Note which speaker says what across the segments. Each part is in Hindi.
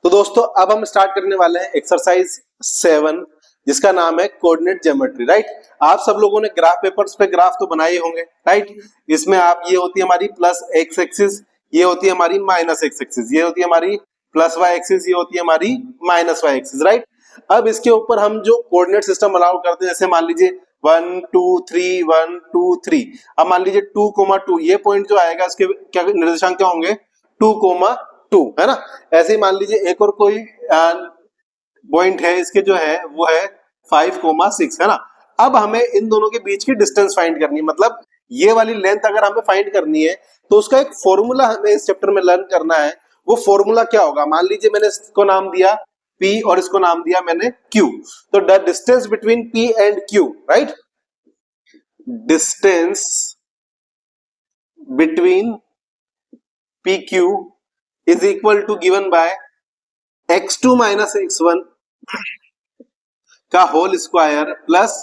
Speaker 1: तो दोस्तों अब हम स्टार्ट करने वाले हैं एक्सरसाइज 7 जिसका नाम है कोऑर्डिनेट ज्योमेट्री। राइट, आप सब लोगों ने ग्राफ पेपर्स पे ग्राफ तो बनाए होंगे। राइट, इसमें आप ये होती है हमारी प्लस एक्स एक्सिस, ये होती है हमारी माइनस एक्स एक्सिस, ये होती है हमारी प्लस वाई एक्सिस, ये होती है हमारी माइनस वाई एक्सिस। राइट, अब इसके ऊपर हम जो कोऑर्डिनेट सिस्टम अलाउ करते हैं, जैसे मान लीजिए 1 2 3 1 2 3, अब मान लीजिए 2,2 ये पॉइंट जो आएगा इसके क्या निर्देशांक क्या होंगे 2,2 है ना। ऐसे ही मान लीजिए एक और कोई पॉइंट है, इसके जो है वो है 5,6 है ना। अब हमें इन दोनों के बीच की डिस्टेंस फाइंड करनी है, मतलब ये वाली लेंथ अगर हमें फाइंड करनी है तो उसका एक फॉर्मूला हमें इस चैप्टर में लर्न करना है। वो फॉर्मूला क्या होगा, मान लीजिए मैंने इसको नाम दिया P और इसको नाम दिया मैंने Q, तो the distance between P and Q, right, distance between PQ is equal to given by x2 minus x1 का whole square plus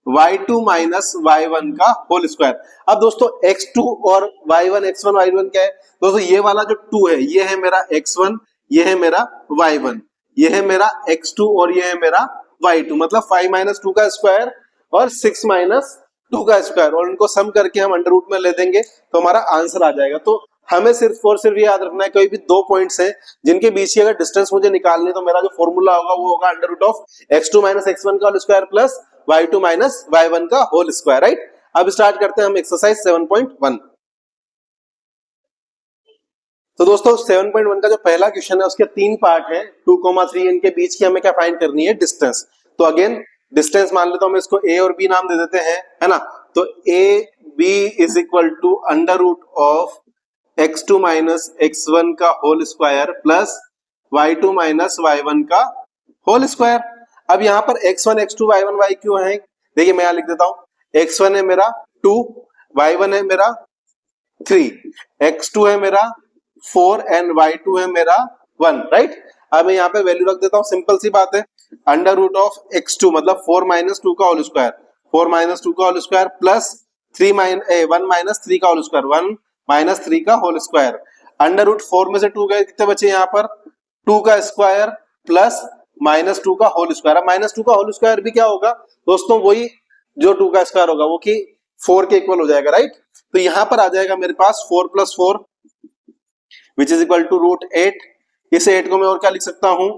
Speaker 1: y2 minus y1 का होल स्क्वायर। अब दोस्तों x2 और y1 x1 y1 क्या है दोस्तों, ये वाला जो 2 है ये है मेरा x1, ये है मेरा y1, ये है मेरा x2 और ये है मेरा y2, मतलब 5 माइनस 2 का स्क्वायर और 6 माइनस 2 का स्क्वायर, और इनको सम करके हम अंडर रूट में ले देंगे तो हमारा आंसर आ जाएगा। तो हमें सिर्फ और सिर्फ ये याद रखना है कोई भी दो पॉइंट्स हैं जिनके बीच की अगर डिस्टेंस मुझे निकालनी है तो मेरा जो फॉर्मूला होगा वो होगा under root of x2 minus x1 का whole square plus y2 minus y1 का होल स्क्वायर। राइट, अब स्टार्ट करते हैं हम एक्सरसाइज 7.1। तो दोस्तों 7.1 का जो पहला क्वेश्चन है उसके तीन पार्ट है, 2,3 इनके बीच की हमें क्या फाइंड करनी है, डिस्टेंस। तो अगेन डिस्टेंस मान लेता हूं मैं इसको a और b नाम दे देते हैं, है ना। तो a b is equal to under root of x2 minus x1 का whole square plus y2 minus y1 का होल स्क्वायर। अब यहाँ पर x1 x2 y1 y क्यों है, देखिए मैं यहाँ लिख देता हूं, x1 है मेरा 2, y1 है मेरा 3, x2 है मेरा 4 एंड y2 है मेरा 1। राइट, अब मैं यहाँ पे वैल्यू रख देता हूँ, सिंपल सी बात है, अंडर रूट ऑफ x2 मतलब 4 माइनस 2 का होल स्क्वायर, 4 माइनस 2 का होल स्क्वायर प्लस 1 माइनस 3 का होल स्क्वायर, 1 माइनस 3 का होल स्क्वायर। अंडर रूट 4 में से 2 गए, कितने बचे यहाँ पर 2 का स्क्वायर प्लस माइनस 2 का होल स्क्वायर। अब माइनस 2 का होल स्क्वायर भी क्या होगा दोस्तों, वही जो 2 का स्क्वायर होगा वो कि 4 के इक्वल हो जाएगा। राइट, तो यहाँ पर आ जाएगा मेरे पास 4 plus 4 which is equal to root 8। इस 8 को मैं और क्या लिख सकता हूँ,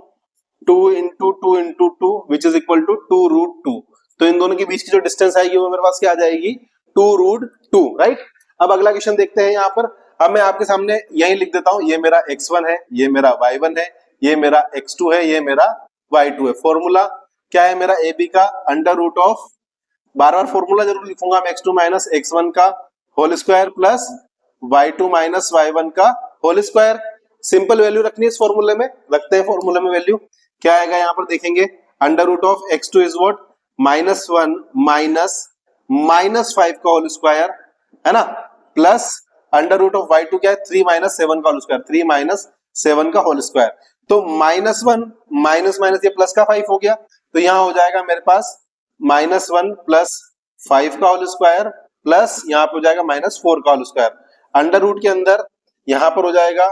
Speaker 1: 2 into 2 into 2 which is equal to 2 root 2। तो इन दोनों के बीच की जो डिस्टेंस आएगी वो मेरे पास क्या आ जाएगी, 2 रूट 2। राइट, अब अगला क्वेश्चन देखते हैं। यहाँ पर अब मैं आपके सामने यही लिख देता हूं, ये मेरा x1 है, ये मेरा y1 है, ये मेरा x2 है, ये मेरा y2 है। फॉर्मूला क्या है मेरा ab का अंडर रूट ऑफ, बार बार फॉर्मूला जरूर लिखूंगा मैं, x2 माइनस x1 का whole square plus y2 minus y1 का होल स्क्वायर। सिंपल वैल्यू रखनी है इस फॉर्मूले में, रखते हैं फॉर्मूले में वैल्यू क्या आएगा, यहाँ पर देखेंगे under root of x2 is what -1 minus 5 का होल स्क्वायर, है ना, plus under root of y2 क्या है 3 माइनस 7 का होल स्क्वायर, 3 माइनस 7 का होल स्क्वायर। तो -1 माइनस माइनस ये प्लस का 5 हो गया, तो यहां हो जाएगा मेरे पास -1 प्लस 5 का होल स्क्वायर प्लस यहाँ पे हो जाएगा -4 का होल स्क्वायर। अंडर रूट के अंदर यहां पर हो जाएगा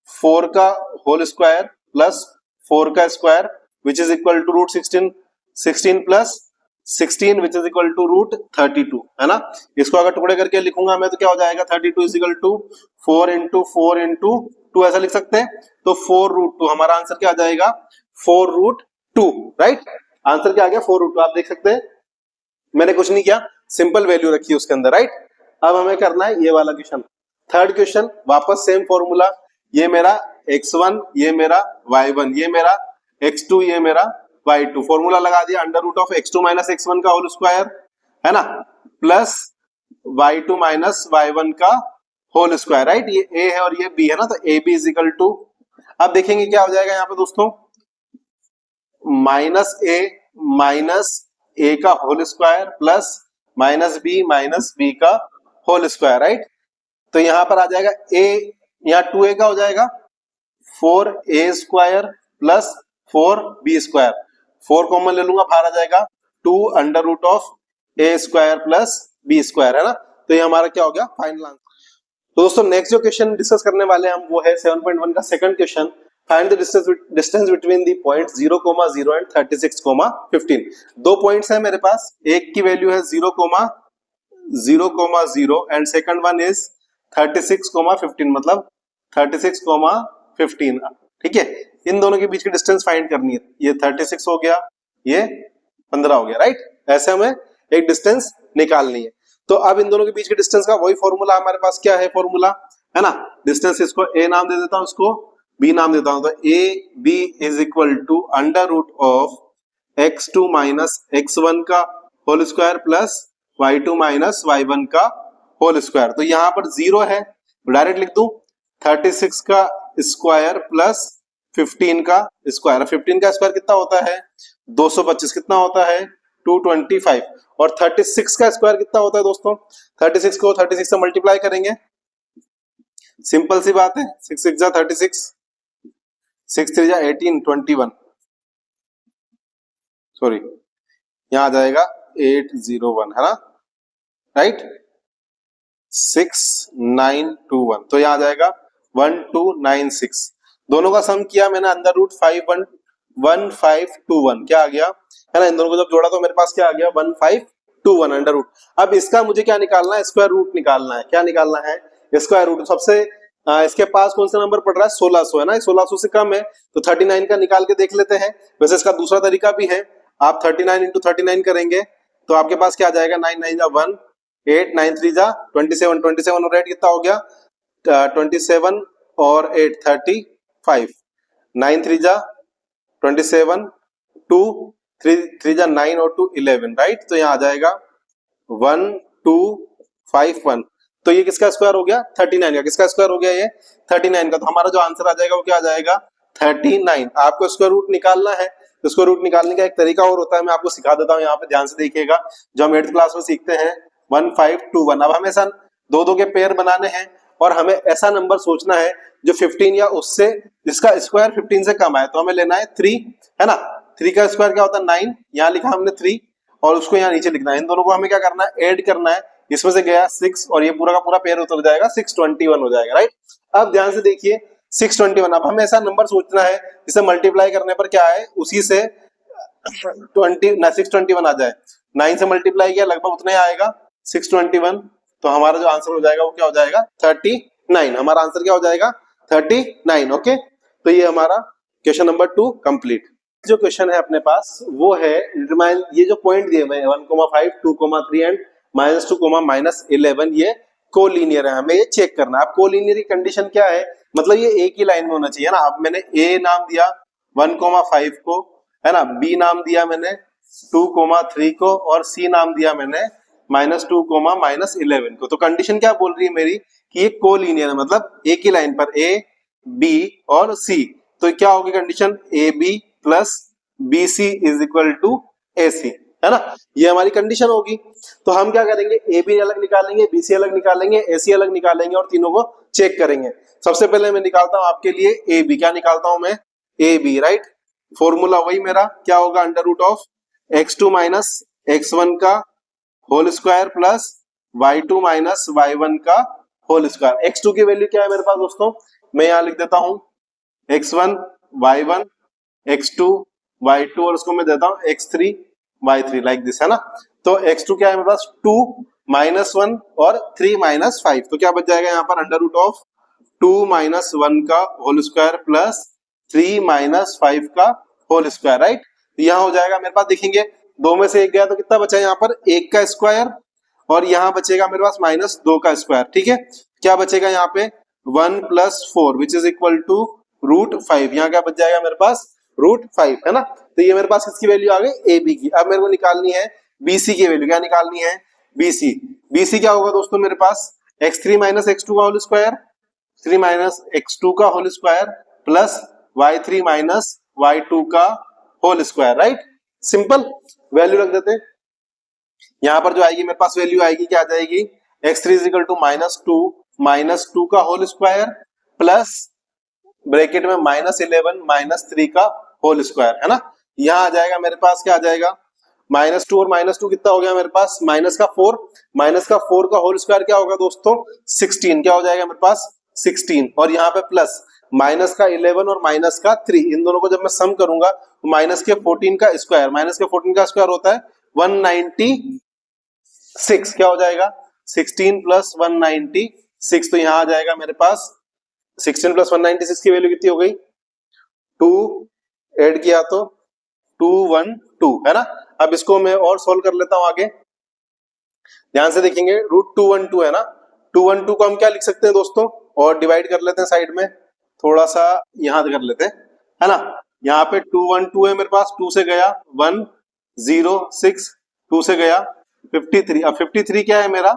Speaker 1: 4 का होल स्क्वायर प्लस 4 का square which is equal to root 16, 16 plus 16 which is equal to root 32, है ना। इसको अगर टुकड़े करके लिखूंगा मैं तो क्या हो जाएगा, 32 is equal to 4 into 4 into 2 ऐसा लिख सकते हैं। तो 4 रूट 2 हमारा आंसर क्या आ जाएगा, 4 रूट 2। राइट, आंसर क्या आ गया 4 रूट 2। आप देख सकते हैं मैंने कुछ नहीं किया, सिंपल वैल्यू रखी है उसके अंदर। राइट, अब हमें करना है ये वाला क्वेश्चन, थर्ड क्वेश्चन, वापस सेम फॉर्मूला, ये मेरा x1, ये मेरा y1, ये मेरा x2, ये मेरा y2। फॉर्मूला लगा दिया under root of x2 minus x1 का होल स्क्वायर, है ना, प्लस y2 माइनस y1 का होल स्क्वायर। राइट, ये a है और ये b है ना, तो ab इज इक्वल टू, अब देखेंगे क्या हो जाएगा यहाँ पे दोस्तों, माइनस a का whole square plus minus b का होल स्क्वायर। राइट, तो यहां पर आ जाएगा a, यहाँ 2a का हो जाएगा 4a square plus 4b square, 4 common ले लूंगा, बाहर आ जाएगा 2 under root of a square plus b square, है ना। तो ये हमारा क्या हो गया फाइनल आंसर। तो दोस्तों नेक्स्ट जो क्वेश्चन डिस्कस करने वाले हैं हम वो है 7.1 का second question. Find the distance between the point 0,0 and 36,15। दो पॉइंट्स है मेरे पास, एक की वैल्यू है 0,0 एंड सेकंड वन इज 36,15, मतलब 36,15। ठीक है, इन दोनों के बीच की डिस्टेंस फाइंड करनी है। ये 36 हो गया, ये 15 हो गया, राइट। ऐसे हमें एक डिस्टेंस निकालनी है। तो अब इन दोनों के बीच के डिस्टेंस का वही फॉर्मूला हमारे पास क्या है, फॉर्मूला है ना, डिस्टेंस इसको a नाम दे देता हूं, इसको b नाम देता हूं। तो a b is equal to under root of x2 minus x1 का whole square plus y2 minus y1 का होल स्क्वायर। तो यहां पर 0 है, डायरेक्ट लिख दूं 36 का स्क्वायर प्लस 15 का स्क्वायर। 15 का स्क्वायर कितना होता है 225, कितना होता है 225, और 36 का स्क्वायर कितना होता है दोस्तों, 36 को 36 से मल्टीप्लाई करेंगे, सिंपल सी बात है, 6 6 जा 36, 6 3 जा 18, 21, सॉरी यहां आ जाएगा 801, है ना, राइट, 6921, तो यहां आ जाएगा 1296। दोनों का सम किया मैंने अंडर रूट 1521, क्या आ गया, है ना, इन दोनों को जब जोड़ा तो मेरे पास क्या आ गया 1521 अंडर रूट। अब इसका मुझे क्या निकालना है, स्क्वायर रूट निकालना है। क्या निकालना है, स्क्वायर रूट। सबसे इसके पास कौन सा नंबर पड़ रहा है 1600, है ना, 1600 से कम है तो 39 का निकाल के देख लेते हैं। वैसे इसका दूसरा तरीका भी है, आप 39 इंटू 39 करेंगे तो आपके पास क्या आ जाएगा 9 9 जा 1, 8 9 3 जा 27, 27 और 8 कितना हो गया 27 और 8 35, 9 3 जा 27, 2 3 जा 9 और 2 11, राइट। तो यहाँ आ जाएगा 1251। तो ये किसका स्क्वायर हो गया 39 का, किसका स्क्वायर हो गया ये 39 का। तो हमारा जो आंसर आ जाएगा वो क्या आ जाएगा 39। आपको स्क्वायर रूट निकालना है, तो स्क्वायर रूट निकालने का एक तरीका और होता है, मैं आपको सिखा देता हूँ, यहाँ पे ध्यान से देखिएगा, जो हम 8th क्लास में सीखते हैं 1521। अब हमें दो दो के पेयर बनाने हैं और हमें ऐसा नंबर सोचना है जो 15 या उससे जिसका स्क्वायर 15 से कम आए। तो हमें लेना है 3, है ना, 3 का स्क्वायर क्या होता है 9, यहाँ लिखा हमने 3 और उसको यहाँ नीचे लिखना है। इन दोनों को हमें क्या करना है ऐड करना है, इसमें से गया 6 और ये पूरा का पूरा पेयर उतर जाएगा 621 हो जाएगा, राइट। अब ध्यान से देखिए 621, अब हमें ऐसा नंबर सोचना है जिसे मल्टीप्लाई करने पर क्या है उसी से 621 आ जाए। 9 से मल्टीप्लाई किया लगभग उतना ही आएगा 621, तो हमारा जो आंसर हो जाएगा वो क्या हो जाएगा 39। हमारा आंसर क्या हो जाएगा 39, ओके। तो ये हमारा क्वेश्चन नंबर 2 कंप्लीट। जो क्वेश्चन है अपने पास वो है डिटरमाइन, ये जो पॉइंट दिए हुए हैं 1,5 2,3 एंड -2, -11 ये कोलिनियर है, हमें ये चेक करना है। अब कोलिनियर की कंडीशन क्या है, मतलब ये एक ही लाइन में होना चाहिए ना। अब मैंने ए नाम दिया 1,5 को, है ना, बी नाम दिया मैंने 2,3 को और सी नाम दिया मैंने -2, -11 को। तो कंडीशन क्या बोल रही है मेरी कि ये कोलिनियर है, मतलब एक ही लाइन पर ए बी और सी। तो क्या होगी condition A B plus B C is equal to A C, है ना, ये हमारी कंडीशन होगी। तो हम क्या करेंगे ए बी अलग निकालेंगे, बी सी अलग निकालेंगे, ए सी अलग निकालेंगे और तीनों को चेक करेंगे। सबसे पहले मैं निकालता हूं आपके लिए ए बी। क्या निकालता हूं मैं ए बी, राइट। फॉर्मूला वही मेरा क्या होगा under root of x2 minus x1 का whole square plus y2 minus y1 का होल स्क्वायर। x2 की वैल्यू क्या है मेरे पास दोस्तों, मैं यहां लिख देता हूं x1 y1 x2 y2 और उसको मैं देता हूं x3 y3 लाइक दिस, है ना। तो x2 क्या है मेरे पास 2 -1 और 3 -5, तो क्या बच जाएगा यहाँ पर अंडर रूट ऑफ 2 -1 का होल स्क्वायर प्लस 3 -5 का होल स्क्वायर, राइट। यहाँ हो जाएगा मेरे पास, देखेंगे दो में से एक गया तो कितना बचा यहाँ पर 1 का स्क्वायर और यहाँ बचेगा मेरे पास -2 का स्क्वायर, ठीक है। क्या बचेगा यहाँ पे 1 + 4 विच इज इक्वल टू √5। यहाँ क्या बच जाएगा मेरे पास √5, है ना। तो ये मेरे पास किसकी वैल्यू आ गई ए बी की। अब मेरे को निकालनी है बी सी की वैल्यू। क्या निकालनी है बी सी। बी सी क्या होगा दोस्तों मेरे पास x3 - x2 का होल स्क्वायर, 3 - x2 का whole square plus y3 - y2 का whole square, right. Simple value रख देते हैं। यहां पर जो आएगी मेरे पास वैल्यू आएगी क्या आ जाएगी x3 = -2 का होल स्क्वायर प्लस ब्रैकेट में -11 -3 का होल स्क्वायर, है ना। यहां आ जाएगा मेरे पास क्या आ जाएगा -2 और -2 कितना हो गया मेरे पास -4 -4 का होल स्क्वायर क्या होगा दोस्तों 16। क्या हो जाएगा मेरे पास 16 और यहाँ पे प्लस माइनस का 11 और माइनस का 3, इन दोनों को जब मैं सम करूंगा तो माइनस के 14 का स्क्वायर, माइनस के 14 का स्क्वायर होता है 196, क्या हो जाएगा 16 प्लस 196, तो यहां आ जाएगा मेरे पास 16 प्लस 196 की वैल्यू कितनी हो गई 2, ऐड किया तो 212 है ना। अब इसको मैं और सोल्व कर लेता हूं आगे, ध्यान से देखेंगे, रूट 212 है ना, 212 को हम क्या लिख सकते हैं दोस्तों, और डिवाइड कर लेते हैं साइड में, थोड़ा सा यहां कर लेते हैं है ना। यहाँ पे 212 है मेरे पास, 2 से गया 106, 2 से गया 53, अब 53 क्या है मेरा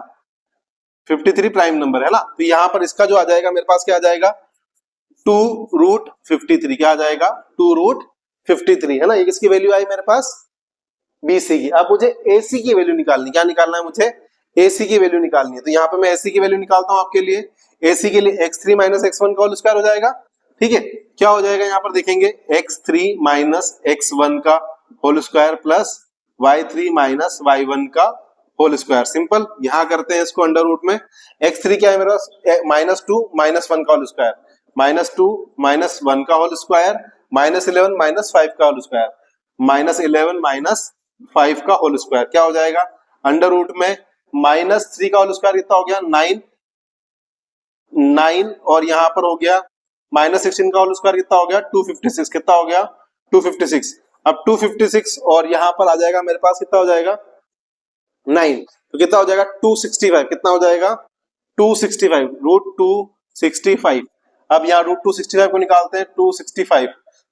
Speaker 1: 53 प्राइम नंबर है ना, तो यहाँ पर इसका जो आ जाएगा मेरे पास क्या आ जाएगा 2√53, क्या आ जाएगा 2√53 है ना। ये किसकी वैल्यू आई मेरे पास BC की। अब मुझे AC की वैल्यू निकालनी, क्या निकालना है मुझे AC की वैल्यू निकालनी है, तो यहाँ पे मैं AC की वैल्यू निकालता हूं आपके लिए। AC के लिए x3 माइनस x1 का होल स्क्वायर हो जाएगा, ठीक है, क्या हो जाएगा यहाँ पर देखेंगे x3 माइनस x1 का whole square plus y3 minus y1 का होल स्क्वायर, सिंपल। यहां करते हैं इसको अंडर रूट में, x3 क्या है मेरे पास -2 माइनस 1 का होल स्क्वायर, -2 माइनस 1 का होल स्क्वायर, -11 माइनस 5 का होल स्क्वायर, -11 माइनस 5 का होल स्क्वायर, क्या हो जाएगा अंडर रूट में -3 का होल स्क्वायर कितना हो गया 9, और यहां पर हो गया -16 का होल स्क्वायर कितना हो गया 256, कितना हो गया 256। अब 256 और यहां पर आ जाएगा मेरे पास कितना हो जाएगा 9, तो कितना हो जाएगा 265, कितना हो जाएगा 265, √265। अब यहाँ √265 को निकालते हैं, 265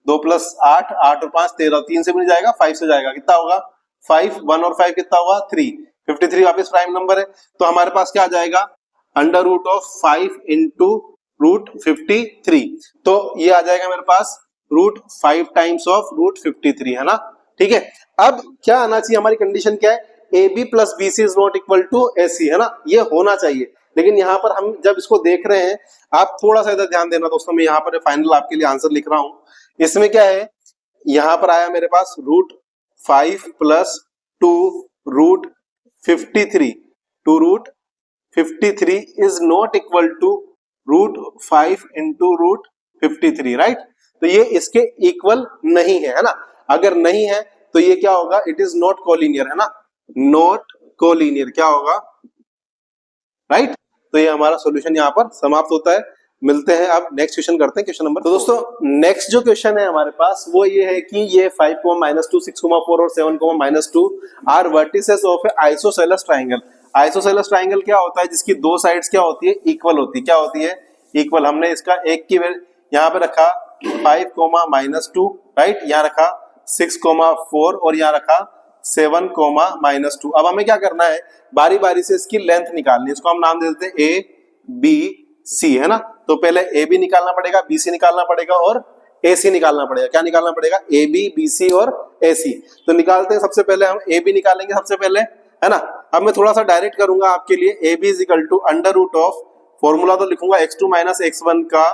Speaker 1: 2 प्लस 8, 8 और 5 13, 3 से भी नहीं जाएगा 5 से जाएगा, कितना होगा 5, 1 और 5 कितना हुआ 3, 53 वापस प्राइम नंबर है, तो हमारे पास क्या आ जाएगा अंडर रूट ऑफ 5 इंटू √53, तो ये आ जाएगा मेरे पास √5 टाइम्स ऑफ √53 है ना, ठीक है। अब क्या आना चाहिए, हमारी कंडीशन क्या है AB plus BC is not equal to AC है ना, ये होना चाहिए, लेकिन यहाँ पर हम जब इसको देख रहे हैं, आप थोड़ा सा इधर ध्यान देना दोस्तों, मैं यहाँ पर फाइनल आपके लिए आंसर लिख रहा हूं, इसमें क्या है यहाँ पर आया मेरे पास √5 plus 2√53, 2√53 is not equal to √5 into √53, right, तो ये इसके इक्वल नहीं है ना, अगर नहीं है तो ये क्या होगा इट इज नॉट कोलिनियर है ना, नॉट कोलिनियर क्या होगा, राइट, तो ये हमारा सॉल्यूशन यहाँ पर समाप्त होता है। मिलते हैं, अब नेक्स्ट क्वेश्चन करते हैं, क्वेश्चन नंबर। तो दोस्तों नेक्स्ट जो क्वेश्चन है हमारे पास वो ये है कि ये 5, -2, 6, 4 और 7, -2 are vertices of a isosceles triangle. Isosceles triangle क्या होता है, जिसकी दो साइड्स क्या होती है इक्वल होती है, क्या होती है इक्वल। हमने इसका एक की यहाँ पे रखा 5, -2, राइट, यहाँ रखा 6, 4 और यहाँ रखा 7, -2। अब हमें क्या करना है, बारी बारी से इसकी लेंथ निकालनी है, इसको हम नाम दे देते हैं ABC है ना, तो पहले AB निकालना पड़ेगा, BC निकालना पड़ेगा और AC निकालना पड़ेगा, क्या निकालना पड़ेगा AB, BC और AC। तो निकालते हैं, सबसे पहले हम AB निकालेंगे सबसे पहले है ना। अब मैं थोड़ा सा डायरेक्ट करूंगा आपके लिए, AB is equal to under root of, formula तो लिखूंगा x2 माइनस x1 का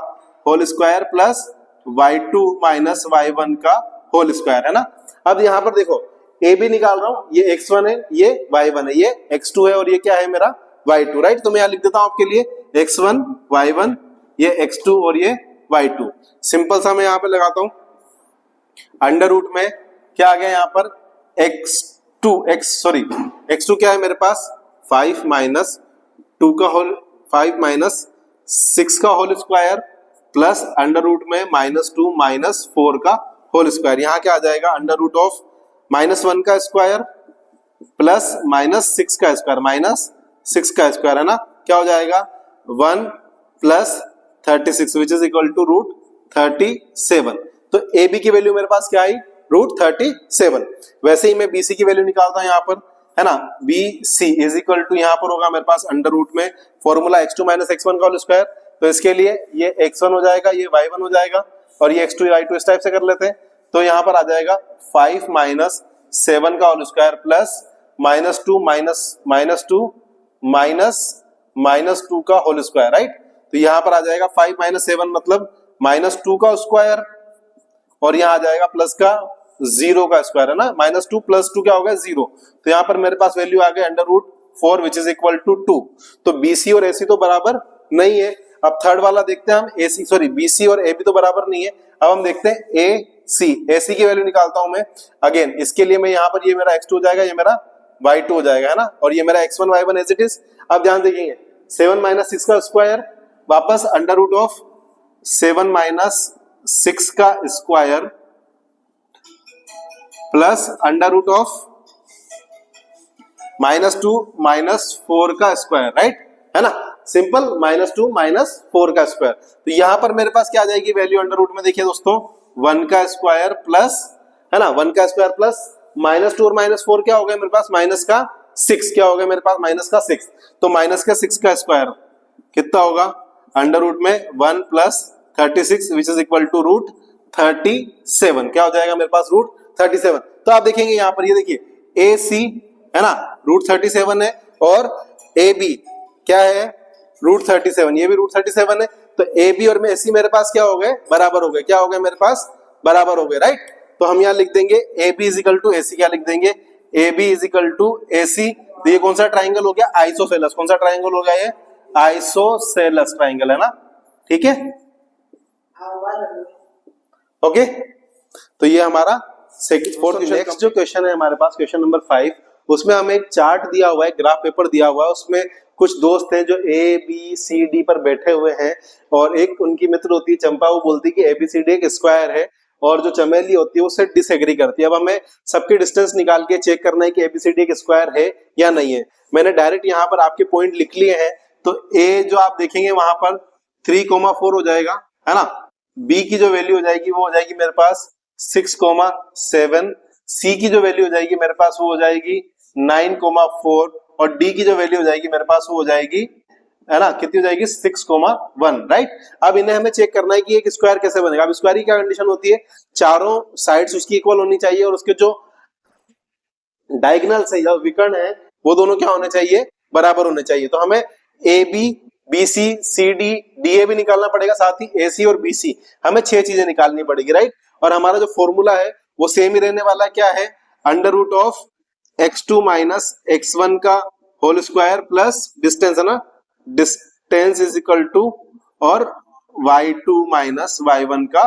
Speaker 1: whole square plus y2 minus y1 का होल स्क्वायर है ना। अब यहाँ पर देखो AB निकाल रहा हूं, ये x1 है, ये y1 है, ये x2 है और ये क्या है मेरा y2, राइट। तो मैं यहाँ लिख देता हूं आपके लिए x1 y1, ये x2 और ये y2। सिंपल सा मैं यहाँ पे लगाता हूं, अंडर रूट में क्या आ गया यहाँ पर x2 क्या है मेरे पास 5 माइनस 2 का होल 5 माइनस 6 का whole square plus under root में -2 माइनस 4 का होल स्क्वायर। यहाँ क्या आ जाएगा अंडर रूट ऑफ -1 का स्क्वायर प्लस -6 का स्क्वायर, -6 का स्क्वायर है ना, क्या हो जाएगा 1 plus 36 which is equal to √37। तो AB की वैल्यू मेरे पास क्या आई √37। वैसे ही मैं BC की वैल्यू निकालता हूं यहाँ पर है ना, BC इज इक्वल टू यहाँ पर होगा मेरे पास अंडर रूट में फॉर्मूला x2 माइनस x1 का होल स्क्वायर, तो इसके लिए ये x1 हो जाएगा, ये y1 हो जाएगा और ये x2 y2 इस टाइप से कर लेते हैं। तो यहाँ पर आ जाएगा 5 माइनस 7 का होल स्क्वायर प्लस -2 माइनस 2 का होल स्क्वायर, राइट। तो यहाँ पर आ जाएगा 5 माइनस 7 मतलब -2 का स्क्वायर और यहाँ आ जाएगा प्लस का 0 का स्क्वायर है ना, -2 प्लस 2 क्या हो गया 0। तो यहाँ पर मेरे पास वैल्यू आ गई under root 4 which is equal to 2। तो BC और AC तो बराबर नहीं है। अब थर्ड वाला देखते हैं हम, AC सॉरी BC और AB तो बराबर नहीं है। अब हम देखते हैं AC की वैल्यू निकालता हूं मैं। अगेन इसके लिए मैं यहाँ पर, ये मेरा x2 हो जाएगा, ये मेरा y2 हो जाएगा, है ना, और ये मेरा x1 y1 as it is. अब ध्यान देखेंगे 7 - 6 का स्क्वायर, वापस अंडर रूट ऑफ 7 - 6 का square plus under root of -2 - 4 का स्क्वायर, राइट, है ना, सिंपल, -2 - 4 का स्क्वायर। तो यहां पर मेरे पास क्या आ जाएगी वैल्यू अंडर रूट में, देखिए दोस्तों, 1 का स्क्वायर प्लस, है ना, 1 का स्क्वायर प्लस -2 और -4 क्या हो गया मेरे पास, -6 क्या हो गया मेरे पास, -6। तो -6 का स्क्वायर कितना होगा अंडर रूट में 1 + 36 विच इज इक्वल टू √37, क्या हो जाएगा मेरे पास √37। तो आप देखेंगे यहां पर, ये देखिए AC है ना √37 है, और AB क्या है √37, ये भी √37 है। तो AB और AC मेरे पास क्या हो गए, बराबर हो गए, क्या हो गए मेरे पास, बराबर हो गए, राइट। तो हम यहाँ लिख देंगे AB = AC, क्या लिख देंगे, AB = AC। तो ये कौन सा ट्राइंगल हो गया, आइसोसेलेस। कौन सा ट्राइंगल हो गया ये, आइसोसेलेस ट्राइंगल, है ना, ठीक है, ओके। तो ये हमारा फोर्थ क्वेश्चन। नेक्स्ट जो क्वेश्चन है हमारे पास, क्वेश्चन नंबर 5, उसमें हमें एक चार्ट दिया हुआ है, ग्राफ पेपर दिया हुआ है, उसमें कुछ दोस्त हैं जो ABCD पर बैठे हुए हैं, और एक उनकी मित्र होती है चंपा, वो बोलती है कि ABCD एक स्क्वायर है, और जो चमेली होती है उससे डिसएग्री करती है। अब हमें सबकी डिस्टेंस निकाल के चेक करना है कि ABCD एक स्क्वायर है या नहीं है। मैंने डायरेक्ट यहाँ पर आपके पॉइंट लिख लिए हैं। तो A जो आप देखेंगे वहां पर 3,4 हो जाएगा, है ना। B की जो वैल्यू हो जाएगी वो हो जाएगी मेरे पास 6,7। C की जो वैल्यू हो जाएगी मेरे पास वो हो जाएगी 9,4, और D की जो वैल्यू हो जाएगी मेरे पास वो हो जाएगी, है ना, कितनी हो जाएगी 6,1, राइट। अब इन्हें हमें चेक करना है कि एक स्क्वायर कैसे बनेगा। अब स्क्वायर की क्या कंडीशन होती है, चारों साइड्स उसकी इक्वल होनी चाहिए, और उसके जो डायगोनल्स है या विकर्ण है वो दोनों क्या होने चाहिए, बराबर होने चाहिए। तो हमें AB BC CD DA भी निकालना पड़ेगा, साथ ही AC और BC, हमें 6 चीजें निकालनी पड़ेगी, राइट। और हमारा जो फॉर्मूला है वो सेम ही रहने वाला, क्या है, under root of x2 - x1 का होल स्क्वायर प्लस डिस्टेंस, है ना, डिस्टेंस इज इक्वल टू, और y2 - y1 का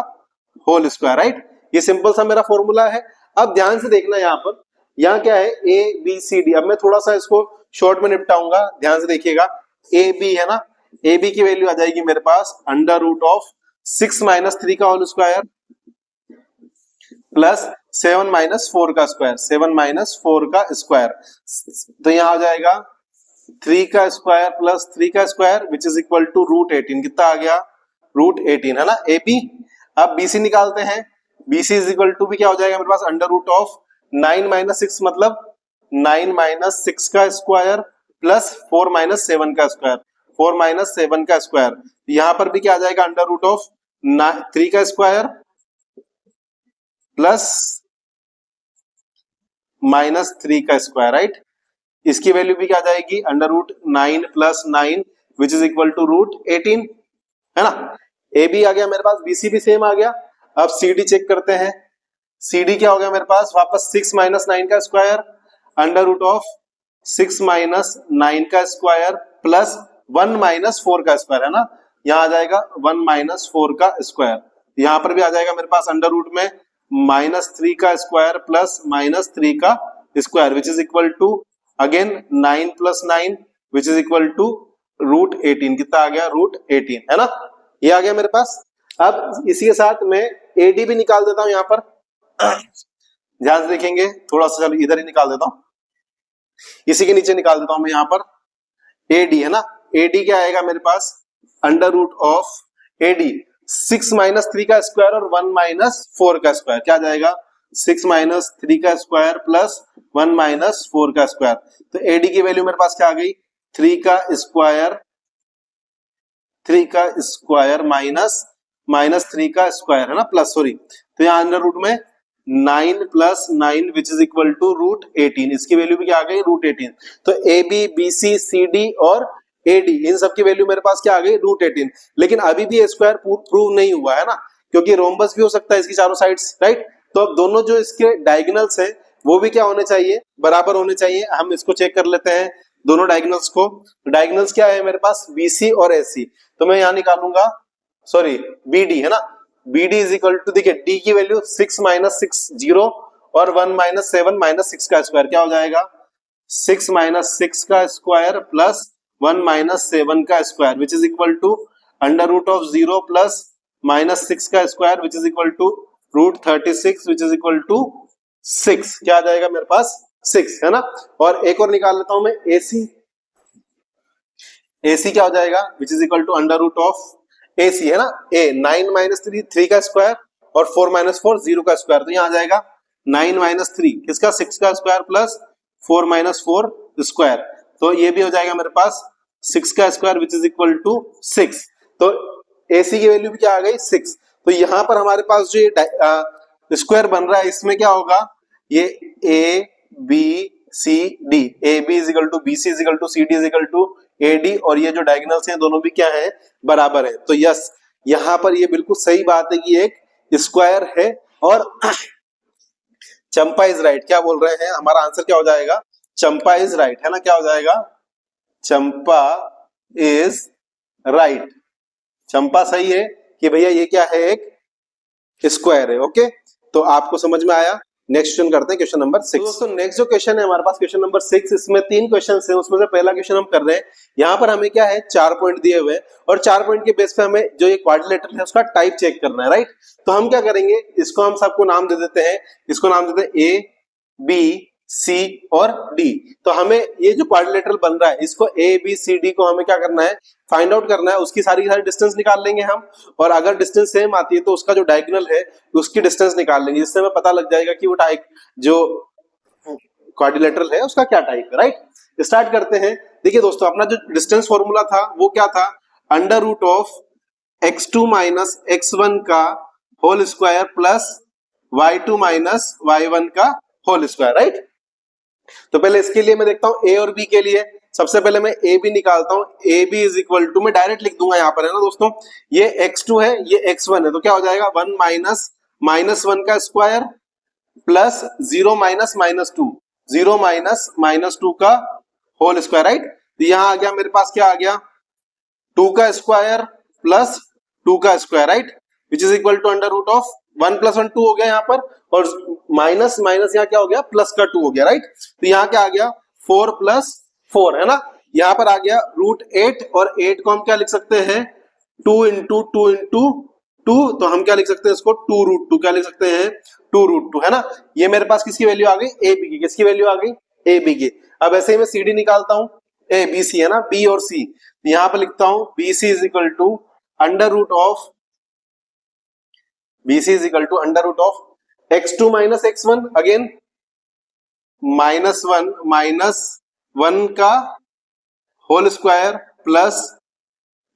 Speaker 1: होल स्क्वायर, राइट। ये सिंपल सा मेरा फॉर्मूला है। अब ध्यान से देखना, यहाँ पर, यहाँ क्या है ABCD। अब मैं थोड़ा सा इसको शॉर्ट में निपटाऊंगा, ध्यान से देखिएगा। AB है ना, AB की वैल्यू आ जाएगी मेरे पास अंडर रूट ऑफ 6 - 3 का होल स्क्वायर प्लस 7 - 4 का स्क्वायर, 7 - 4 का स्क्वायर। तो यहां आ जाएगा 3 का स्क्वायर प्लस 3 का square which is equal to √18। कितना आ गया, √18, है ना, AB। अब BC निकालते हैं। BC इज इक्वल टू भी क्या हो जाएगा मेरे पास, अंडर रूट ऑफ 9 - 6 मतलब 9 - 6 का स्क्वायर प्लस 4 - 7 का स्क्वायर, 4 - 7 का स्क्वायर। यहां पर भी क्या आ जाएगा, अंडर रूट ऑफ 3 का स्क्वायर प्लस -3 का स्क्वायर, राइट। इसकी वैल्यू भी क्या आ जाएगी, under root 9 + 9 which is equal to √18, है ना। AB आ गया मेरे पास, BC भी सेम आ गया। अब CD चेक करते हैं। CD क्या हो गया मेरे पास, वापस 6 - 9 का स्क्वायर अंडर रूट ऑफ 6 - 9 का स्क्वायर प्लस 1 - 4 का स्क्वायर, है ना। यहां आ जाएगा 1 - 4 का स्क्वायर। यहां पर भी आ जाएगा मेरे पास अंडर रूट में -3 का स्क्वायर प्लस -3 का square which is equal to again 9 + 9 which is equal to √18। कितना आ गया, √18, है ना, ये आ गया मेरे पास। अब इसी के साथ मैं AD भी निकाल देता हूं। यहां पर ध्यान से देखेंगे, थोड़ा सा चलो इधर ही निकाल देता हूं, इसी के नीचे निकाल देता हूं मैं। यहां पर AD है ना, AD क्या आएगा मेरे पास, अंडर रूट ऑफ AD 6 - 3 का स्क्वायर और 1 - 4 का स्क्वायर, क्या जाएगा 6 - 3 का स्क्वायर प्लस 1 - 4 का स्क्वायर। तो AD की वैल्यू मेरे पास क्या आ गई, 3 का स्क्वायर माइनस 3 का स्क्वायर, है ना, प्लस, सॉरी। तो यहां अंडर रूट में 9 + 9 विच इज इक्वल टू √18। इसकी वैल्यू भी क्या आ गई, √18। तो AB BC CD और AD इन सब की वैल्यू मेरे पास क्या आ गई, √18। लेकिन अभी भी स्क्वायर प्रूव नहीं हुआ है ना, क्योंकि रोम्बस भी हो सकता है इसकी चारों साइड्स, राइट। तो अब दोनों जो इसके डायगोनल्स हैं वो भी क्या होने चाहिए, बराबर होने चाहिए। हम इसको चेक कर लेते हैं। दोनों डायगोनल्स को। डायगोनल्स क्या है मेरे पास, BC और AC, तो मैं यहां निकालूंगा, सॉरी BD है ना, BD इज इक्वल टू, देखिए D की वैल्यू 6 माइनस 6 0 और 1 माइनस 7 माइनस 6 का स्क्वायर क्या हो जाएगा, 6 माइनस 6 का स्क्वायर प्लस 1 माइनस 7 का square which is equal to under root of 0 plus minus 6 का square which is equal to root 36 which is equal to 6, क्या आ जाएगा मेरे पास 6 है ना। और एक और निकाल लेता हूं मैं AC, AC क्या हो जाएगा which is equal to under root of AC है ना, A 9 माइनस 3 3 का स्क्वायर और 4 माइनस 4 0 का स्क्वायर, तो यहां आ जाएगा 9 माइनस 3 किसका 6 का स्क्वायर प्लस 4 माइनस 4 स्क्वायर, तो ये भी हो जाएगा मेरे पास 6 का square which is equal to 6, तो AC की वैल्यू भी क्या आ गई 6। तो यहां पर हमारे पास जो ये स्क्वायर बन रहा है इसमें क्या होगा, ये ABCD, AB is equal to BC is equal to CD is equal to AD, और ये जो डायगोनल्स हैं दोनों भी क्या है बराबर है, तो यस यहां पर ये बिल्कुल सही बात है कि एक स्क्वायर है। और चंपा इज राइट, क्या बोल रहे हैं, हमारा आंसर क्या हो जाएगा, चंपा इज राइट है ना, क्या हो जाएगा, चंपा इज राइट, चंपा सही है कि भैया ये क्या है एक स्क्वायर है। ओके, तो आपको समझ में आया। नेक्स्ट क्वेश्चन करते हैं, क्वेश्चन नंबर 6। दोस्तों नेक्स्ट जो क्वेश्चन है हमारे पास क्वेश्चन नंबर 6, इसमें 3 क्वेश्चन है, उसमें से पहला क्वेश्चन हम कर रहे हैं। यहाँ पर हमें क्या है 4 पॉइंट दिए हुए हैं और 4 पॉइंट के बेस पे हमें जो ये क्वाड्रिलेटरल है उसका टाइप चेक करना है, राइट। तो हम क्या करेंगे, इसको हम सबको नाम दे देते हैं, इसको नाम देते हैं A B C और D। तो हमें ये जो क्वाड्रिलेटरल बन रहा है इसको A B C D को हमें क्या करना है, फाइंड आउट करना है, उसकी सारी डिस्टेंस निकाल लेंगे हम, और अगर डिस्टेंस सेम आती है तो उसका जो डायगोनल है उसकी डिस्टेंस निकाल लेंगे, जिससे हमें पता लग जाएगा कि वो टाइप जो क्वाड्रिलेटरल है उसका क्या टाइप है, राइट। स्टार्ट करते हैं। देखिए दोस्तों अपना जो डिस्टेंस फॉर्मूला था वो क्या था, under root of x2 minus x1 का whole square plus y2 minus y1 का होल स्क्वायर, राइट। तो पहले इसके लिए मैं देखता हूं A और B के लिए, सबसे पहले मैं ए बी निकालता हूं। A B is equal to, मैं डायरेक्ट लिख दूंगा यहां पर है ना दोस्तों, ये x2 है ये x1 है, तो क्या हो जाएगा 1 माइनस माइनस 1 का square plus 0 minus minus 2, 0 minus minus 2 का होल स्क्वायर, राइट। तो यहां आ गया मेरे पास, क्या आ गया 2 का स्क्वायर प्लस 2 का square, right, which is equal to under root of 1 plus 1 2 हो गया यहाँ पर, और माइनस माइनस यहाँ क्या हो गया प्लस का 2 हो गया, राइट। तो यहाँ क्या आ गया 4 प्लस 4 है ना, यहाँ पर आ गया रूट 8, और 8 को हम क्या लिख सकते हैं 2 इंटू 2 इंटू 2, तो हम क्या लिख सकते हैं इसको 2 रूट 2, क्या लिख सकते हैं 2 रूट 2 है ना। ये मेरे पास किसकी वैल्यू आ गई, ए बी की, किसकी वैल्यू आ गई ए बी की। अब ऐसे ही मैं सी डी निकालता हूं, ए बी सी है ना, बी और सी, यहां पर लिखता हूं B C is equal to under root of, B C is equal to under root of x2 minus x1, again minus 1 का होल स्क्वायर प्लस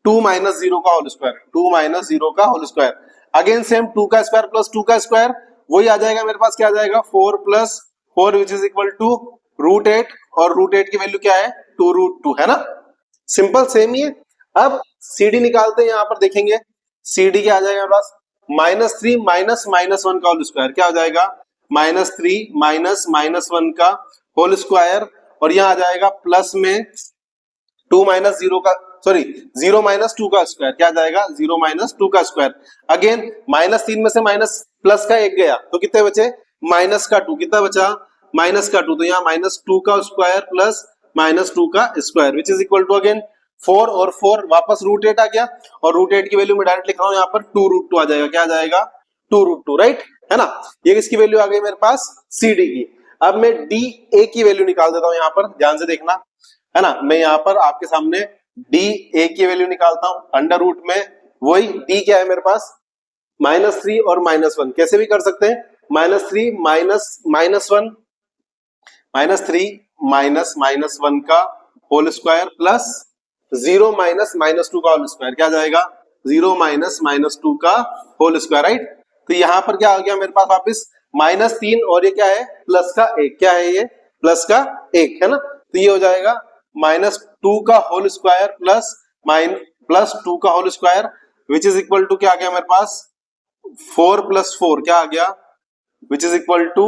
Speaker 1: 2 माइनस 0 का होल स्क्वायर, 2 माइनस 0 का होल स्क्वायर, अगेन सेम 2 का स्क्वायर प्लस 2 का स्क्वायर, वही आ जाएगा मेरे पास, क्या आ जाएगा 4 plus 4 which is equal to root 8, और रूट 8 की वैल्यू क्या है 2 रूट 2 है ना, सिंपल सेम ही है। अब सीडी निकालते हैं, यहां पर देखेंगे सीडी क्या आ जाएगा मेरे पास, माइनस 3 माइनस माइनस 1 का होल स्क्वायर, क्या हो जाएगा माइनस 3 माइनस माइनस 1 का होल स्क्वायर, और यहां आ जाएगा प्लस में 2 माइनस 0 का, सॉरी 0 माइनस 2 का स्क्वायर, क्या आ जाएगा 0 माइनस 2 का स्क्वायर, अगेन माइनस 3 में से माइनस प्लस का 1 गया तो कितने बचे माइनस का 2, कितना बचा माइनस का 2, तो यहाँ माइनस 2 का स्क्वायर प्लस माइनस 2 का square which is equal to again 4 और 4 वापस रूट 8 आ गया, और रूट 8 की वैल्यू मैं डायरेक्ट लिख रहा हूं यहाँ पर 2 रूट 2 आ जाएगा, क्या आ जाएगा 2 रूट 2, राइट है ना। ये किसकी वैल्यू आ गई मेरे पास सी डी की। अब मैं डी ए की वैल्यू निकाल देता हूं, यहाँ पर ध्यान से देखना है ना, मैं यहाँ पर आपके सामने डी ए की वैल्यू निकालता हूं, अंडर रूट में वही डी क्या है मेरे पास माइनस 3 और माइनस 1, कैसे भी कर सकते हैं, minus 3 minus minus 1, minus 3 minus minus 1 का whole square plus 0 minus minus 2 का होल स्क्वायर, क्या जाएगा 0 माइनस माइनस 2 का होल स्क्वायर, राइट। तो यहां पर क्या आ गया मेरे पास वापस माइनस 3, और ये क्या है प्लस का 1, क्या है ये प्लस का 1 है ना, तो ये हो जाएगा माइनस 2 का होल स्क्वायर प्लस प्लस 2 का whole square which is equal to क्या आ गया मेरे पास 4 प्लस 4, क्या आ गया which is equal to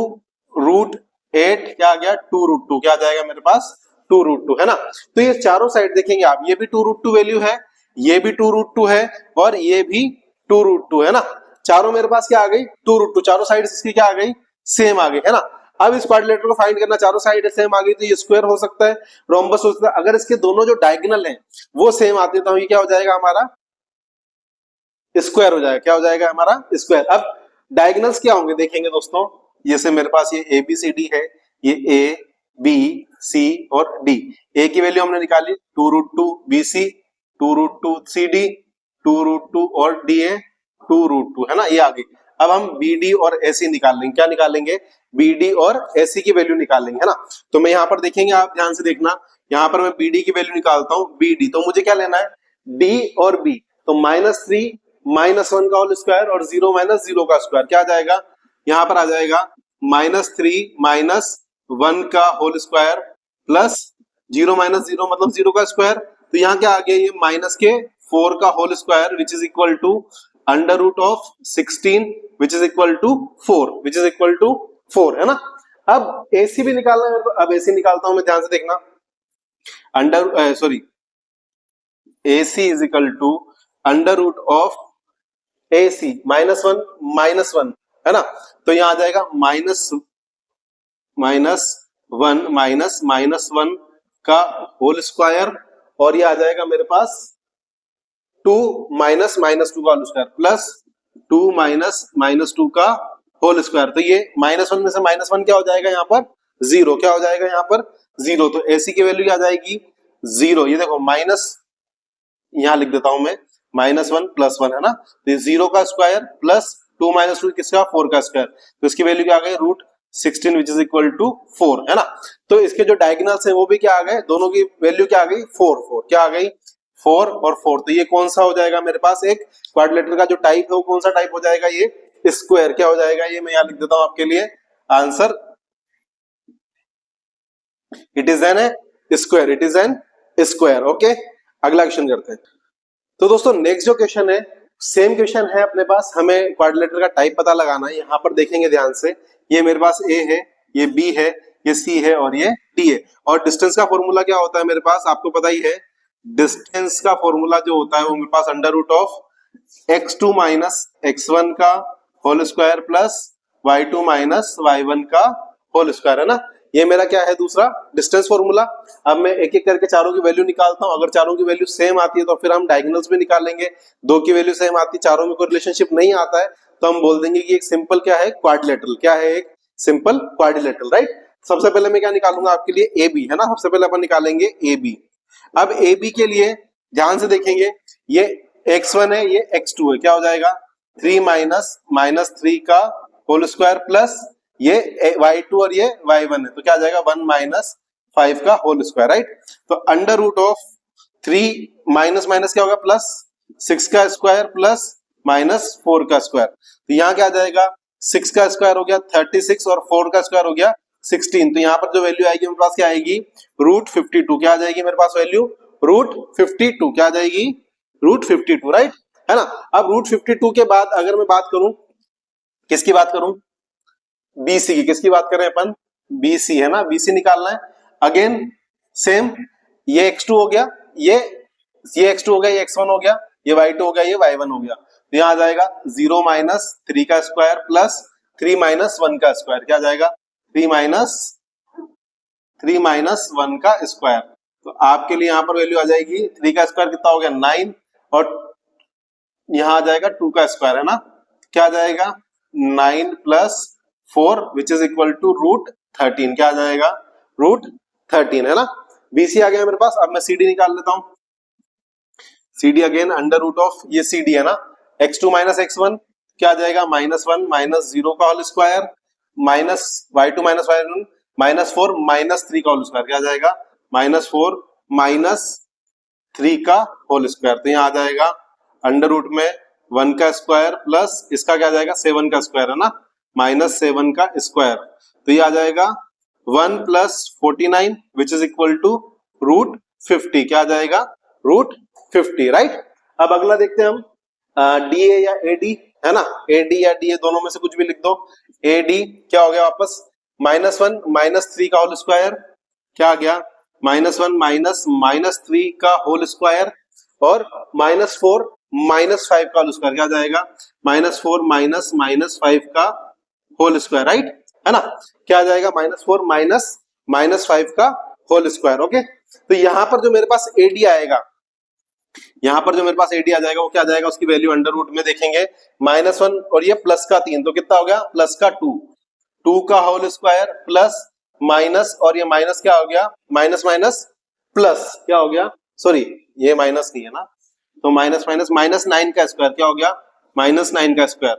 Speaker 1: root 8, क्या आ गया 2 रूट 2, क्या आ जाएगा मेरे पास 2√2 है ना। तो ये चारों साइड देखेंगे आप, ये भी 2√2 वैल्यू है, ये भी 2√2 है और ये भी 2√2 है ना। चारों मेरे पास क्या आ गई 2√2, चारों साइड इसकी क्या आ गई सेम आ गई है ना। अब इस क्वाड्रिलेटरल को फाइंड करना, चारों साइड सेम आ गई तो ये स्क्वायर हो सकता है, रोम्बस हो सकता है। अगर इसके दोनों जो डायगोनल हैं वो सेम आते हैं तो ये क्या हो जाएगा हमारा स्क्वायर हो जाएगा। क्या हो जाएगा हमारा स्क्वायर। अब डायगोनल्स क्या होंगे देखेंगे दोस्तों, जैसे मेरे पास ये ए बी सी डी है, ये ए बी सी और डी। ए की वैल्यू हमने निकाली 2√2 बी सी, 2√2 सी डी, 2√2 और डी ए 2√2 है ना, ये आ गई। अब हम बी डी और ए सी निकाल लेंगे। क्या निकालेंगे बी डी और ए सी की वैल्यू निकालेंगे है ना। तो मैं यहाँ पर देखेंगे, आप ध्यान से देखना, यहाँ पर मैं बी डी की वैल्यू निकालता हूँ बी डी। तो मुझे क्या लेना है डी और बी, तो -3 -1 का होल स्क्वायर और 0 - 0 का स्क्वायर क्या आ जाएगा, यहाँ पर आ जाएगा -3 - 1 का होल स्क्वायर प्लस 0 - 0 मतलब 0 का स्क्वायर। तो यहाँ क्या आ गया ये -4 का whole square which is equal to √16 which is equal to 4 which is equal to 4 है ना। अब एसी भी निकालना है, अब एसी निकालता हूं मैं, ध्यान से देखना। AC इज इक्वल टू √ऑफ AC -1 है ना। तो यहां आ जाएगा -1 का होल स्क्वायर और ये आ जाएगा मेरे पास 2 -2 का होल स्क्वायर प्लस 2 -2 का होल स्क्वायर। तो ये -1 में से -1 क्या हो जाएगा यहाँ पर 0, क्या हो जाएगा यहाँ पर 0। तो AC की वैल्यू क्या आ जाएगी 0। ये देखो माइनस यहाँ लिख देता हूं मैं -1 + 1 है ना। तो 0 का स्क्वायर प्लस 2 - 2 किसका 4 का स्क्वायर, तो इसकी वैल्यू क्या आ गई √16 विच इज इक्वल टू 4 है ना। तो इसके जो डायगोनल्स है वो भी क्या आ गए, दोनों की वैल्यू क्या आ गई 4 क्या आ गई 4 और 4। तो ये कौन सा हो जाएगा मेरे पास, एक क्वाड्रिलेटरल का जो टाइप है वो कौन सा टाइप हो जाएगा, ये स्क्वायर। क्या हो जाएगा ये, मैं यहाँ लिख देता हूं आपके लिए answer, it is an square, it is an square. Okay, अगला क्वेश्चन करते हैं। तो दोस्तों नेक्स्ट जो क्वेश्चन है सेम क्वेश्चन है अपने पास, हमें क्वाड्रिलेटरल का टाइप पता लगाना है। यहाँ पर देखेंगे ध्यान से, ये मेरे पास ए है, ये बी है, ये सी है और ये डी है। और डिस्टेंस का फॉर्मूला क्या होता है मेरे पास, आपको पता ही है। डिस्टेंस का फॉर्मूला जो होता है वो मेरे पास √x2 - x1 का whole square plus y2 - y1 का होल स्क्वायर है ना। ये मेरा क्या है दूसरा डिस्टेंस फॉर्मूला। अब मैं एक एक करके चारों की वैल्यू निकालता हूं। अगर चारों की वैल्यू सेम आती है तो फिर हम डायगोनल्स भी निकालेंगे। दो की वैल्यू सेम आती है, चारों में कोई रिलेशनशिप नहीं आता है, तो हम बोल देंगे कि एक सिंपल क्या है क्वाड्रिलेटरल। क्या है एक सिंपल क्वाड्रिलेटरल, राइट। सबसे पहले मैं क्या निकालूंगा आपके लिए ए बी है ना। सबसे पहले अपन निकालेंगे ए बी। अब ए बी के लिए ध्यान से देखेंगे, ये x1 है, ये x2 है। क्या हो जाएगा 3 - -3 का होल स्क्वायर प्लस ये y2 और ये y1 है, तो क्या आ जाएगा 1 - 5 का होल स्क्वायर, राइट। तो √3 माइनस क्या होगा प्लस 6 का स्क्वायर प्लस -4 का स्क्वायर। तो यहाँ क्या आ जाएगा 6 का स्क्वायर हो गया 36 और 4 का स्क्वायर हो गया 16। तो यहाँ पर जो वैल्यू आएगी मेरे पास क्या आएगी √52। क्या आ जाएगी मेरे पास वैल्यू √52। क्या आ जाएगी √52, राइट है ना। अब √52 के बाद अगर मैं बात करूं, किसकी बात करूं BC की, किसकी बात कर रहे हैं अपन BC है ना। BC निकालना है। अगेन सेम, ये x2 हो गया, ये x2 हो गया, ये x1 हो गया, ये y2 हो गया, ये y1 हो गया। तो यहाँ आ जाएगा 0 - 3 का स्क्वायर प्लस 3 - 1 का स्क्वायर। क्या आ जाएगा 3 - 1 का स्क्वायर। तो आपके लिए यहाँ पर वैल्यू आ जाएगी 3 का स्क्वायर कितना हो गया 9 और यहाँ आ जाएगा 2 का स्क्वायर है ना। क्या आ जाएगा 9 + 4 विच इज इक्वल टू √13। क्या आ जाएगा √13 है ना। BC आ गया मेरे पास। अब मैं CD निकाल लेता हूं। CD अगेन √ऑफ ये CD है ना, x2 - x1 क्या आ जाएगा -1 - 0 का whole square minus y2 - y1 -4 - 3 का होल स्क्वायर। क्या आ जाएगा -4 - 3 का होल स्क्वायर। तो यहाँ आ जाएगा √ में 1 का स्क्वायर प्लस इसका क्या आ जाएगा 7 का स्क्वायर है ना, -7 का स्क्वायर। तो ये आ जाएगा 1 + 49 विच इज इक्वल टू √50। क्या आ जाएगा √50, राइट। अब अगला देखते हैं हम DA या AD है ना। AD या DA दोनों में से कुछ भी लिख दो। AD क्या हो गया वापस -1 - 3 का होल स्क्वायर। क्या आ गया -1 माइनस -3 का होल स्क्वायर और -4 -5 का होल स्क्वायर, क्या जाएगा -4 -5 का होल स्क्वायर, राइट है ना। क्या आ जाएगा -4 -5 का होल स्क्वायर। ओके, तो यहां पर जो मेरे पास एडी आएगा, यहां पर जो मेरे पास एडी आ जाएगा वो क्या आ जाएगा, उसकी वैल्यू अंडर रूट में देखेंगे -1 और ये प्लस का 3, तो कितना हो गया प्लस का 2 का होल स्क्वायर प्लस माइनस, और ये माइनस क्या हो गया माइनस माइनस प्लस क्या हो गया, सॉरी ये माइनस नहीं है ना, तो माइनस माइनस -9 का स्क्वायर क्या हो गया -9 का स्क्वायर,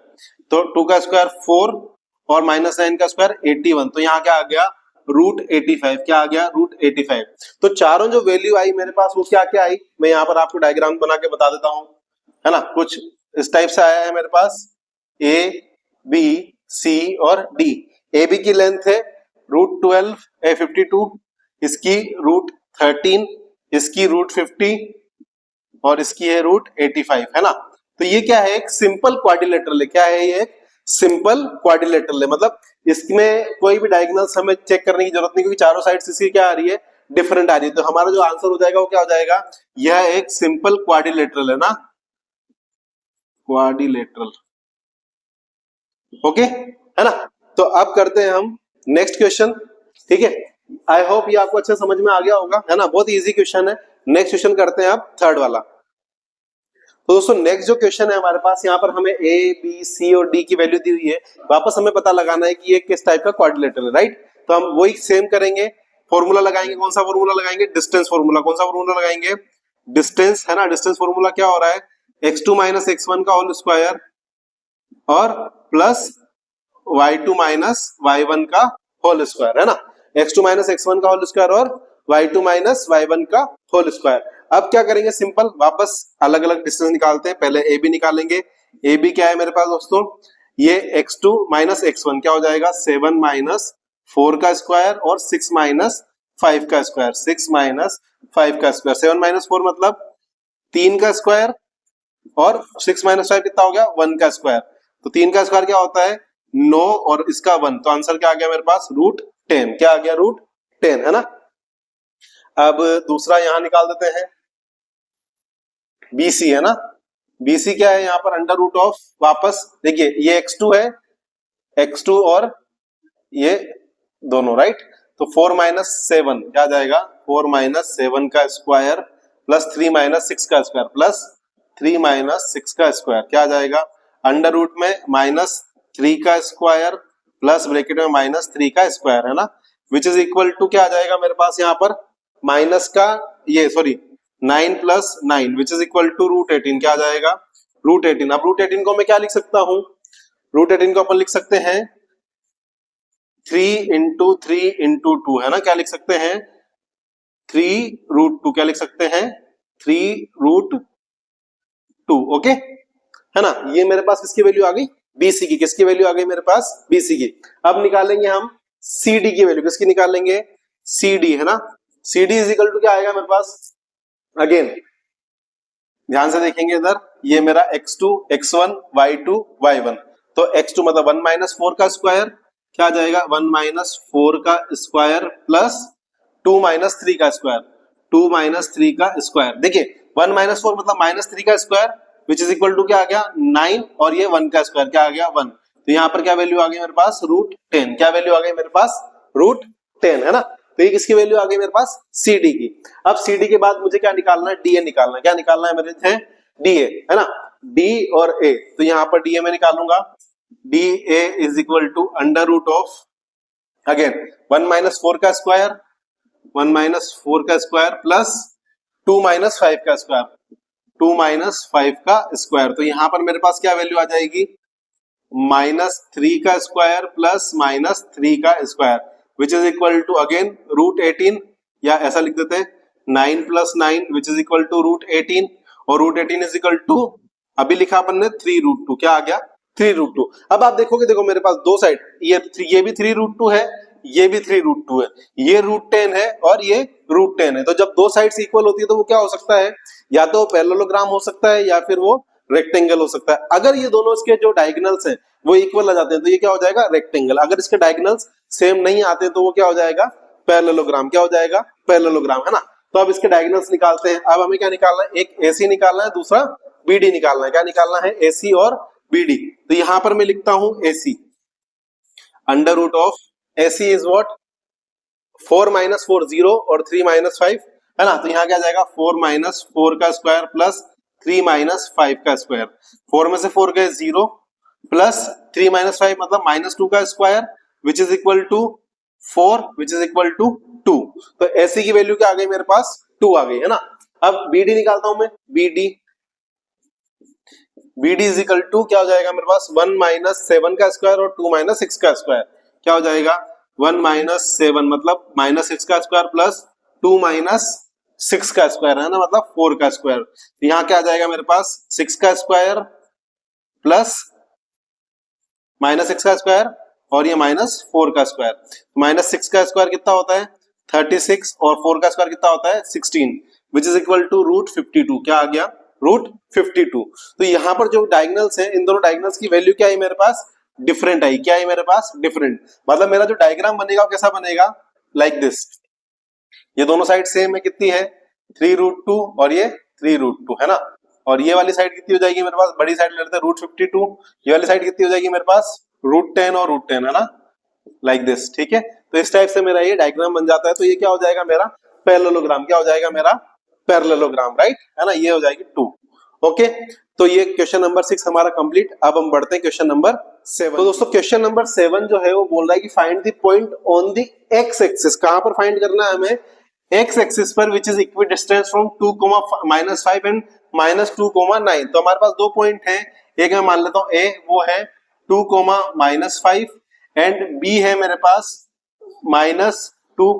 Speaker 1: तो 2 का स्क्वायर 4 और -9 का स्क्वायर 81, तो यहाँ क्या आ गया √85, क्या आ गया √85। तो चारों जो वैल्यू आई मेरे पास वो क्या क्या आई, मैं यहाँ पर आपको डायग्राम बना के बता देता हूं, है ना। कुछ इस टाइप से आया है मेरे पास ए बी सी और डी। ए बी की लेंथ है √12 52, इसकी √13, इसकी √50 और इसकी है √85, है ना। तो ये क्या है एक सिंपल क्वाड्रिलेटरल है, क्या है ये एक सिंपल क्वाड्रिलेटरल है, मतलब इसमें कोई भी डायगोनल्स हमें चेक करने की जरूरत नहीं, क्योंकि चारों साइड्स इसकी क्या आ रही है डिफरेंट आ रही है। तो हमारा जो आंसर हो जाएगा वो क्या हो जाएगा, यह एक सिंपल क्वाड्रिलेटरल है ना, क्वाड्रिलेटरल। ओके है ना। तो अब करते हैं हम नेक्स्ट क्वेश्चन, ठीक है। आई होप ये आपको अच्छे समझ में आ गया होगा, है ना, बहुत इजी क्वेश्चन है। नेक्स्ट क्वेश्चन करते हैं अब थर्ड वाला। तो दोस्तों नेक्स्ट जो क्वेश्चन है हमारे पास, यहाँ पर हमें ए बी सी और डी की वैल्यू दी हुई है, वापस हमें पता लगाना है कि ये किस टाइप का क्वाड्रिलेटरल है, राइट। तो हम वही सेम करेंगे, फॉर्मूला लगाएंगे, कौन सा फॉर्मूला लगाएंगे, डिस्टेंस फॉर्मूला। कौन सा फॉर्मूला लगाएंगे, डिस्टेंस, है ना। डिस्टेंस फॉर्मूला क्या हो रहा है, x2 - x1 का होल स्क्वायर और प्लस y2 - y1 का होल स्क्वायर, है ना। x2 - x1 का होल स्क्वायर और y2 - y1 का होल स्क्वायर। अब क्या करेंगे, सिंपल वापस अलग अलग डिस्टेंस निकालते हैं। पहले ए बी निकालेंगे, ए बी क्या है मेरे पास दोस्तों, ये x2 - x1 क्या हो जाएगा 7 - 4 का स्क्वायर और 6 - 5 का स्क्वायर, 6 - 5 का स्क्वायर। 7 - 4 मतलब 3 का स्क्वायर और 6 - 5 कितना हो गया 1 का स्क्वायर। तो 3 का स्क्वायर क्या होता है 9 और इसका 1, तो आंसर क्या आ गया मेरे पास √10, क्या आ गया √10, है ना। अब दूसरा यहां निकाल देते हैं, BC है ना। BC क्या है यहाँ पर अंडर रूट ऑफ, वापस देखिए ये x2 है, x2 और ये दोनों, राइट। तो 4 - 7 क्या आ जाएगा 4 - 7 का स्क्वायर प्लस 3 - 6 का स्क्वायर प्लस 3 - 6 का स्क्वायर, क्या आ जाएगा अंडर रूट में -3 का स्क्वायर प्लस ब्रैकेट में -3 का स्क्वायर, है ना, विच इज इक्वल टू क्या आ जाएगा मेरे पास यहाँ पर माइनस का ये sorry 9 + 9 which is equal to √18, क्या आ जाएगा √18। अब √18 को मैं क्या लिख सकता हूं, √18 को अपन लिख सकते हैं 3 × 3 × 2, है ना। क्या लिख सकते हैं 3√2, क्या लिख सकते हैं 3√2, ओके, है ना। ये मेरे पास किसकी वैल्यू आ गई BC की, किसकी वैल्यू आ गई मेरे पास BC की। अब निकालेंगे हम CD की वैल्यू, किसकी निकालेंगे CD, है ना। CD इज इक्वल टू क्या आएगा मेरे पास, अगेन ध्यान से देखेंगे इधर, ये मेरा x2 x1 y2 y1, तो x2 मतलब 1 - 4 का स्क्वायर, क्या आ जाएगा 1 - 4 का स्क्वायर प्लस 2 - 3 का स्क्वायर, 2 - 3 का स्क्वायर। देखिए 1 - 4 मतलब -3 का square which is equal to क्या आ गया 9 और ये 1 का स्क्वायर क्या आ गया 1, तो यहाँ पर क्या वैल्यू आ गई मेरे पास √10, क्या वैल्यू आ गई मेरे पास √10, है ना। तो ये किसकी वैल्यू आ गई मेरे पास CD की। अब CD के बाद मुझे क्या निकालना है DA निकालना है, क्या निकालना है मेरे थे DA, है ना, D और A। तो यहाँ पर DA में निकालूंगा, DA is equal to under root of again 1 - 4 का स्क्वायर, 1 - 4 का स्क्वायर प्लस 2 - 5 का स्क्वायर, 2 - 5 का स्क्वायर। तो यहां पर मेरे पास क्या वैल्यू आ जाएगी -3 का स्क्वायर प्लस -3 का square which is equal to again √18, या ऐसा लिख देते हैं 9 + 9 विच इज इक्वल टू √18, और √18 इज इक्वल टू अभी लिखा अपन ने 3√2, क्या आ गया 3√2। अब आप देखोगे, देखो मेरे पास दो साइड, ये भी 3√2 है, ये भी 3√2 है, ये √10 है और ये √10 है। तो जब दो साइड्स इक्वल होती है तो वो क्या हो सकता है, या तो पैरेललोग्राम हो सकता है या फिर वो रेक्टेंगल हो सकता है। अगर ये दोनों इसके जो डायगोनल्स हैं वो इक्वल आ जाते हैं तो ये क्या हो जाएगा रेक्टेंगल। अगर इसके डायगोनल्स सेम नहीं आते तो वो क्या हो जाएगा पैरेललोग्राम। क्या हो जाएगा? पैरेललोग्राम, है ना। तो अब इसके डायगोनल्स निकालते हैं। अब हमें क्या निकालना है? एक AC निकालना है, दूसरा BD निकालना है। क्या निकालना है? AC और BD। तो यहां पर मैं लिखता हूं AC, under root of AC is what? 4 minus 4 0 और 3 माइनस 5, है ना। तो यहाँ क्या जाएगा? 4 माइनस 4 का स्क्वायर प्लस 3 माइनस 5 का स्क्वायर। 4 में से 4 गए 0 प्लस 3 माइनस 5 मतलब माइनस 2 का square which is equal to 4 which is equal to 2। तो ऐसी की वैल्यू क्या आ गई मेरे पास? 2 आ गई, है ना। अब BD निकालता हूं मैं। BD इज इक्वल टू क्या हो जाएगा मेरे पास? 1 माइनस 7 का स्क्वायर और 2 माइनस 6 का स्क्वायर। क्या हो जाएगा? 1 माइनस 7 मतलब माइनस 6 का स्क्वायर प्लस 2 माइनस 6 का स्क्वायर, है ना, मतलब 4 का स्क्वायर। तो यहाँ क्या आ जाएगा मेरे पास? 6 का स्क्वायर प्लस माइनस 6 का स्क्वायर और ये माइनस 4 का स्क्वायर। माइनस 6 का स्क्वायर कितना होता है? 36 और 4 का स्क्वायर कितना होता है? 16 which is equal to root 52। क्या आ गया? रूट 52। तो यहाँ पर जो डायगोनल्स हैं, इन दोनों डायगोनल्स की वैल्यू क्या है मेरे पास? Different I. क्या है मेरे पास? डिफरेंट। मतलब मेरा जो डायग्राम बनेगा वो कैसा बनेगा? Like this. ये दोनों साइड सेम है, कितनी है? 3 रूट 2 और ये 3 रूट 2, है ना। और ये वाली साइड कितनी हो जाएगी मेरे पास? बड़ी साइड लेते हैं रूट 52। ये वाली साइड कितनी हो जाएगी मेरे पास? रूट 10 और रूट 10, है ना, लाइक दिस। ठीक है, तो इस टाइप से मेरा ये डायग्राम बन जाता है। तो ये क्या हो जाएगा मेरा? पैरेललोग्राम। क्या हो जाएगा मेरा? पैरेललोग्राम, राइट, है ना। ये हो जाएगी 2। ओके, तो ये क्वेश्चन नंबर 6 हमारा कंप्लीट। अब हम बढ़ते हैं क्वेश्चन नंबर 7। तो दोस्तों क्वेश्चन नंबर 7 जो है वो बोल रहा है कि find the point on the x axis. कहां पर फाइंड करना है हमें? एक्स एक्सिस पर which is equidistance from 2, -5 and -2, 9। तो हमारे पास दो पॉइंट हैं। एक मैं मान लेता हूं ए, वो है 2, -5 एंड बी है मेरे पास -2,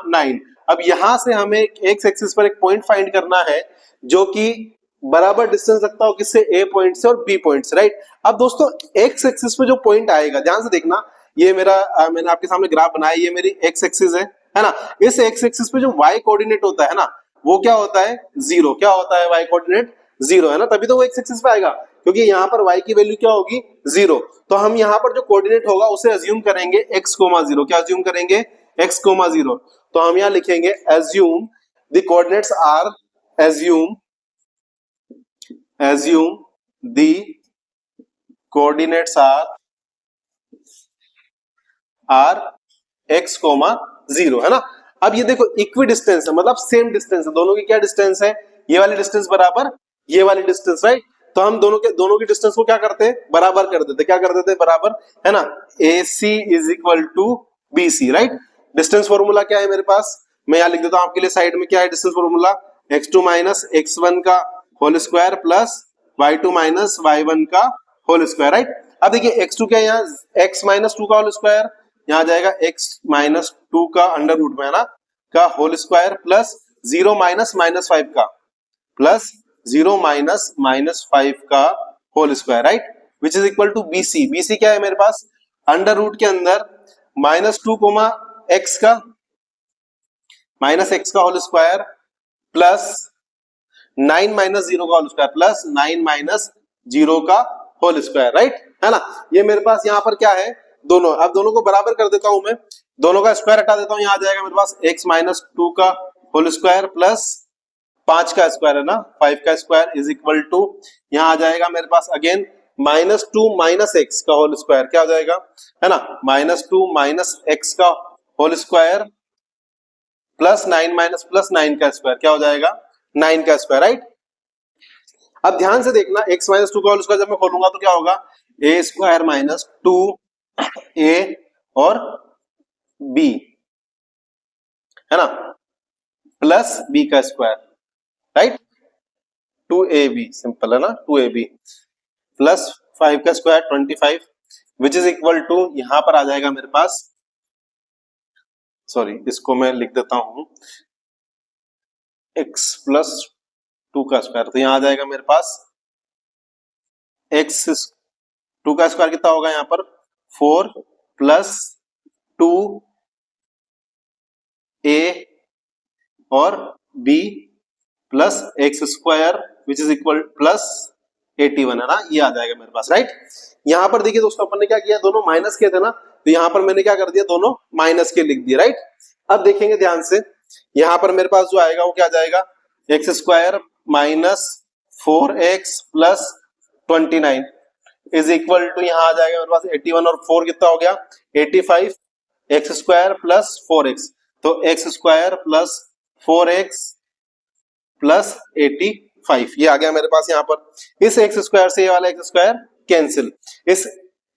Speaker 1: 9। अब यहां से हमें एक्स एक्सिस पर एक पॉइंट फाइंड करना है जो कि बराबर डिस्टेंस रखता हो किससे? ए पॉइंट से और बी पॉइंट से, राइट। अब दोस्तों एक्स एक्सिस पे जो पॉइंट आएगा, ध्यान से देखना, ये मेरा मैंने आपके सामने ग्राफ बनाया, ये मेरी एक्स एक्सिस है ना। इस एक्स एक्सिस पे जो वाई कोऑर्डिनेट होता है ना, वो क्या होता है? 0। क्या होता है? वाई कोऑर्डिनेट 0, है ना। तभी तो वो एक्स एक्सिस पे आएगा, क्योंकि यहाँ पर y की वैल्यू क्या होगी? 0। तो हम यहाँ पर जो कोऑर्डिनेट होगा उसे अज्यूम करेंगे x, 0। क्या अज्यूम करेंगे? x, 0। तो हम यहाँ लिखेंगे assume the coordinates are, assume the coordinates are x, 0, है ना। अब ये देखो इक्वी डिस्टेंस है, मतलब सेम डिस्टेंस है दोनों की। क्या डिस्टेंस है? ये वाली डिस्टेंस बराबर ये वाली डिस्टेंस, राइट। तो हम दोनों की डिस्टेंस को क्या करते हैं? बराबर कर देते। क्या कर देते? बराबर, है ना। AC is equal to BC, right. Distance formula क्या है मेरे पास? मैं यहाँ लिख देता हूं आपके लिए साइड में। क्या है distance formula? x2 minus x1 का whole square plus y2 minus y1 का होल स्क्वायर, राइट। अब देखिए x2 क्या है यहाँ? x माइनस 2 का होल स्क्वायर, यहाँ जाएगा x माइनस 2 का अंडर रूट में, है ना, का होल स्क्वायर प्लस 0 माइनस -5 का प्लस 0 माइनस -5 का whole square, right, which is equal to BC। BC क्या है मेरे पास? अंडर रूट के अंदर -2, x का -x का होल स्क्वायर प्लस 9 माइनस 0 का होल स्क्वायर प्लस 9 माइनस 0 का होल स्क्वायर, राइट, है ना। ये मेरे पास यहाँ पर क्या है? दोनों। अब दोनों को बराबर कर देता हूं मैं, दोनों का स्क्वायर हटा देता हूं। यहाँ आ जाएगा मेरे पास x माइनस 2 का होल स्क्वायर प्लस 5 का स्क्वायर, है ना, 5 का स्क्वायर इज इक्वल टू, यहाँ आ जाएगा मेरे पास अगेन -2 माइनस x का होल स्क्वायर। क्या हो जाएगा? है ना, -2 माइनस x का whole square plus 9 minus plus 9 का स्क्वायर। क्या हो जाएगा? 9 का स्क्वायर, राइट। अब ध्यान से देखना, x माइनस 2 का होल स्क्वायर जब मैं खोलूंगा तो क्या होगा? a स्क्वायर माइनस 2a और b, है ना, प्लस b का स्क्वायर, राइट, 2ab, सिंपल है ना, 2ab प्लस 5 का square 25 which is equal to, यहां पर आ जाएगा मेरे पास, सॉरी इसको मैं लिख देता हूं, x प्लस 2 का स्क्वायर। तो यहां आ जाएगा मेरे पास x 2 का स्क्वायर कितना होगा यहाँ पर? 4 प्लस 2a और b plus x square which is equal plus 81, है ना, ये आ जाएगा मेरे पास, राइट। यहां पर देखिए दोस्तों, अपन ने क्या किया? दोनों माइनस के थे ना, तो यहां पर मैंने क्या कर दिया? दोनों माइनस के लिख दिए, राइट। अब देखेंगे ध्यान से, यहां पर मेरे पास जो आएगा वो क्या जाएगा, x square minus 4x plus 29 is equal to, यहां आ जाएगा मेरे पास 81 और 4 कितना हो गया 85, एक्स स्क्वायर प्लस 4x, तो x square plus 4x plus 85 ये आ गया मेरे पास। यहाँ पर इस एक्स स्क्वायर से ये वाला एक्स स्क्वायर कैंसिल, इस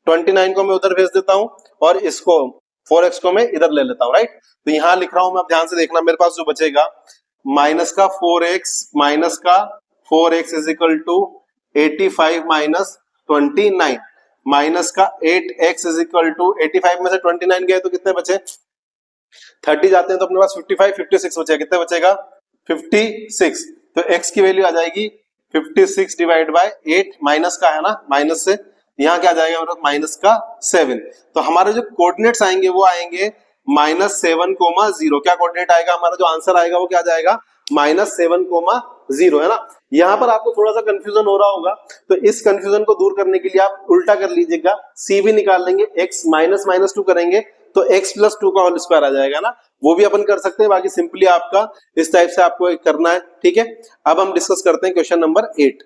Speaker 1: 29 को मैं उधर भेज देता हूं और इसको 4x को मैं इधर ले लेता हूं, राइट। तो यहां लिख रहा हूं मैं, अब ध्यान से देखना, मेरे पास जो बचेगा माइनस का 4x माइनस का 4x is equal to 85 minus 29 minus का 8x इज इक्वल टू 85 में से 29 गए तो कितने बचे 30 जाते हैं तो अपने पास 55 56 बचेगा, कितने बचेगा 56, तो x की वैल्यू आ जाएगी 56 डिवाइड बाय 8 माइनस का है ना, माइनस से यहाँ क्या आ जाएगा मेरे पास माइनस का 7, तो हमारे जो कोऑर्डिनेट्स आएंगे वो आएंगे -7,0, क्या कोऑर्डिनेट आएगा हमारा, जो आंसर आएगा वो क्या जाएगा -7,0 है ना। यहाँ पर आपको थोड़ा सा कंफ्यूजन हो रहा होगा, तो इस कंफ्यूजन को दूर करने के लिए आप उल्टा कर लीजिएगा, c भी निकाल लेंगे, x -2 करेंगे तो x + 2 का होल स्क्वायर आ जाएगा ना, वो भी अपन कर सकते हैं, बाकी सिंपली आपका इस टाइप से आपको करना है, ठीक है। अब हम डिस्कस करते हैं क्वेश्चन नंबर 8।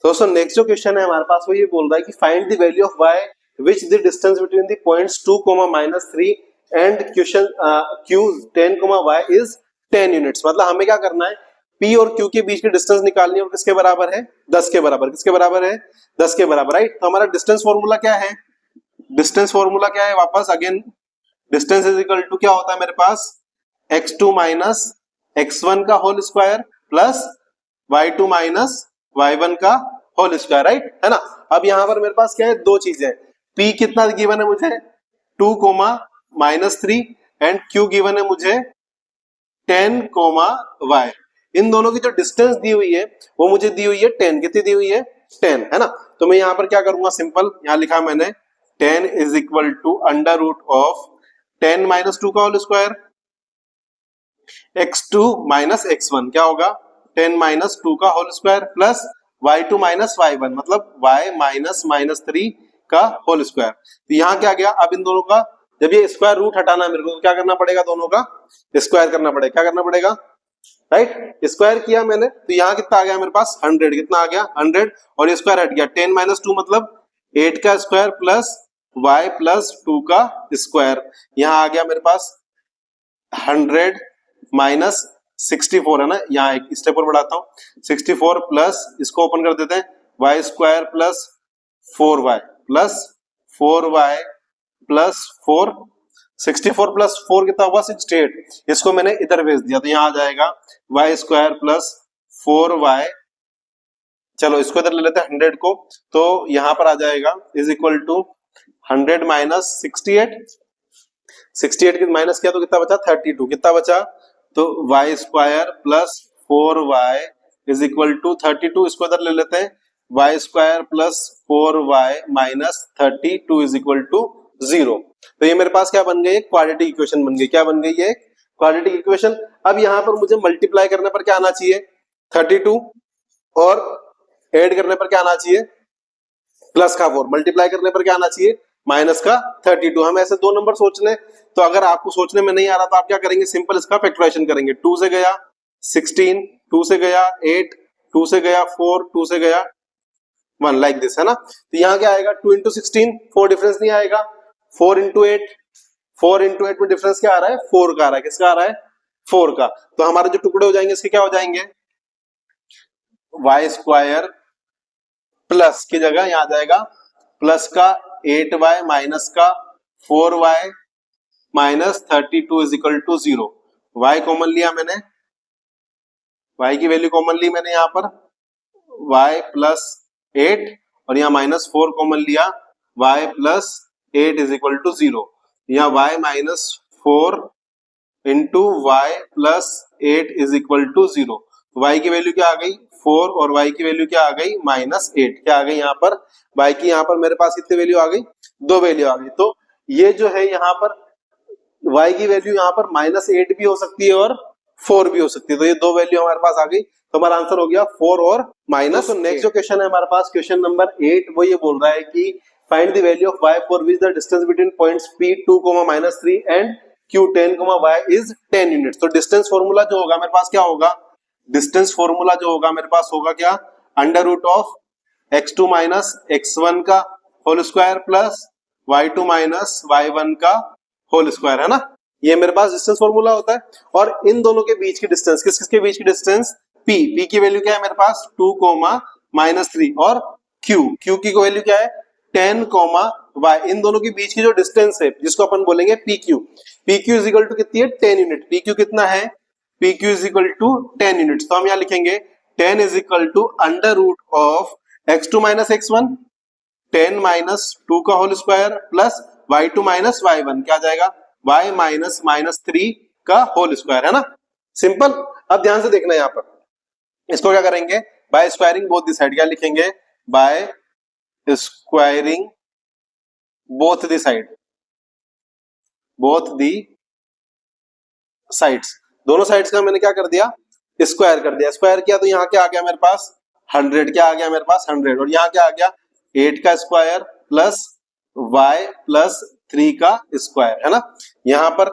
Speaker 1: दोस्तों नेक्स्ट जो क्वेश्चन है हमारे पास वो ये बोल रहा है कि find the value of y which the distance between the points 2, -3 and question q 10, y is 10 units. मतलब हमें क्या करना है, p और q के बीच की डिस्टेंस निकालनी है और किसके बराबर है 10 के बराबर, किसके बराबर है 10 के बराबर, राइट। तो हमारा डिस्टेंस फॉर्मूला क्या है, डिस्टेंस फॉर्मूला क्या है, वापस again distance is equal to क्या होता है मेरे पास x2 माइनस x1 का whole square plus y2 minus y1 का होल स्क्वायर, राइट है ना। अब यहां पर मेरे पास क्या है, दो चीजें, p कितना गिवन है मुझे 2, -3 एंड q गिवन है मुझे 10, y। इन दोनों की जो डिस्टेंस दी हुई है वो मुझे दी हुई है 10, कितनी दी हुई है 10 है ना। तो मैं यहां पर क्या करूंगा, सिंपल यहां लिखा मैंने 10 is equal to under root of 10 - 2 का whole square x2 minus x1 क्या होगा 10 - 2 का whole square plus y2 minus y1 मतलब y माइनस -3 का होल स्क्वायर। तो यहाँ क्या गया, अब इन दोनों का जब ये स्क्वायर रूट हटाना है मेरे को तो क्या करना पड़ेगा, दोनों का स्क्वायर करना पड़ेगा, क्या करना पड़ेगा, राइट। स्क्वायर किया मैंने तो यहाँ कितना आ गया मेरे पास 100, कितना आ गया 100 और ये स्क्वायर हट गया 10 - 2 मतलब 8 का स्क्वायर प्लस y प्लस 2 का स्क्वायर, यहाँ आ गया मेरे पास 100 माइनस 64 है ना, यहाँ एक स्टेप और बढ़ाता हूँ 64 प्लस इसको ओपन कर देते हैं y square plus 4y plus 4y plus 4, 64 plus 4 कितना हुआ 68, इसको मैंने इधर भेज दिया तो यहाँ आ जाएगा y स्क्वायर प्लस 4y, चलो इसको इधर ले लेते हैं 100 को, तो यहाँ पर आ जाएगा इज इक्वल टू 100 माइनस 68, 68 की माइनस किया तो कितना बचा 32, कितना बचा तो y square plus 4y is equal to 32, इसको इधर ले लेते हैं y square plus 4y minus 32 is equal to 0। तो ये मेरे पास क्या बन गई, क्वाड्रेटिक इक्वेशन बन गई, क्या बन गई है क्वाड्रेटिक इक्वेशन। अब यहाँ पर मुझे मल्टीप्लाई करने पर क्या आना चाहिए 32 और ऐड करने पर क्या आना चाहिए प्लस का 4, मल्टीप्लाई करने पर क्या आना चाहिए माइनस का 32। हम ऐसे दो नंबर सोच लें, तो अगर आपको सोचने में नहीं आ रहा तो आप क्या करेंगे, सिंपल इसका फैक्टराइजेशन करेंगे, 2 से गया 16, 2 से गया 8, 2 से गया 4, 2 से गया 1 लाइक दिस है ना। तो यहाँ क्या आएगा 2 into 16, 4 डिफरेंस नहीं आएगा, 4 into 8, 4 into 8 में डिफरेंस क्या आ रहा है 4 का आ रहा है, किसका आ रहा है 4 का। तो हमारे जो टुकड़े हो जाएंगे इसके क्या हो जाएंगे y स्क्वायर प्लस की जगह यहाँ आ जाएगा प्लस का 8y माइनस का 4y minus 32 is equal to 0। y common लिया मैंने, y की वैल्यू कॉमन ली मैंने यहाँ पर y प्लस 8 और यहाँ माइनस 4 कॉमन लिया y plus 8 is equal to 0। यहाँ y minus 4 into y plus 8 is equal to 0। y की वैल्यू क्या आ गई 4 और y की वैल्यू क्या आ गई -8, क्या आ गई यहाँ पर y की, यहाँ पर मेरे पास कितनी वैल्यू आ गई 2 वैल्यू आ गई। तो ये जो है यहाँ पर y की वैल्यू यहाँ पर -8 भी हो सकती है और 4 भी हो सकती है, तो ये 2 वैल्यू हमारे पास आ गई, तो हमारा आंसर हो गया 4 और माइनस। तो नेक्स्ट जो क्वेश्चन है हमारे पास क्वेश्चन नंबर 8, वो ये बोल रहा है कि find the value of y for which the distance between points p2, -3 and q10, y is 10 units. तो डिस्टेंस फॉर्मूला जो होगा मेरे पास क्या होगा, डिस्टेंस फॉर्मूला जो होगा मेरे पास होगा क्या, under root of x2 minus x1 का whole square plus y2 minus y1 का होल स्क्वायर, है ना। ये मेरे पास डिस्टेंस फॉर्मूला होता है। और इन दोनों के बीच की डिस्टेंस, किस किस के बीच की डिस्टेंस, p की वैल्यू क्या है मेरे पास 2, -3 और q की वैल्यू क्या है 10, y, इन दोनों के बीच की जो डिस्टेंस है जिसको अपन बोलेंगे pq इज इक्वल टू कितनी है 10 यूनिट। pq कितना है, pq is equal to 10 unit. तो हम यहाँ लिखेंगे 10 is equal to under root of x2 minus x1 10 minus 2 का whole square plus y2 minus y1 क्या आ जाएगा y माइनस -3 का होल स्क्वायर, है ना। सिंपल। अब ध्यान से देखना यहाँ पर, इसको क्या करेंगे, by squaring both the side, क्या लिखेंगे, by squaring both the side, both the sides, दोनों साइड्स का मैंने क्या कर दिया, स्क्वायर कर दिया। स्क्वायर किया तो यहाँ क्या आ गया मेरे पास 100, क्या आ गया मेरे पास 100, और यहाँ क्या आ गया 8 का स्क्वायर प्लस y प्लस 3 का स्क्वायर, है ना। यहाँ पर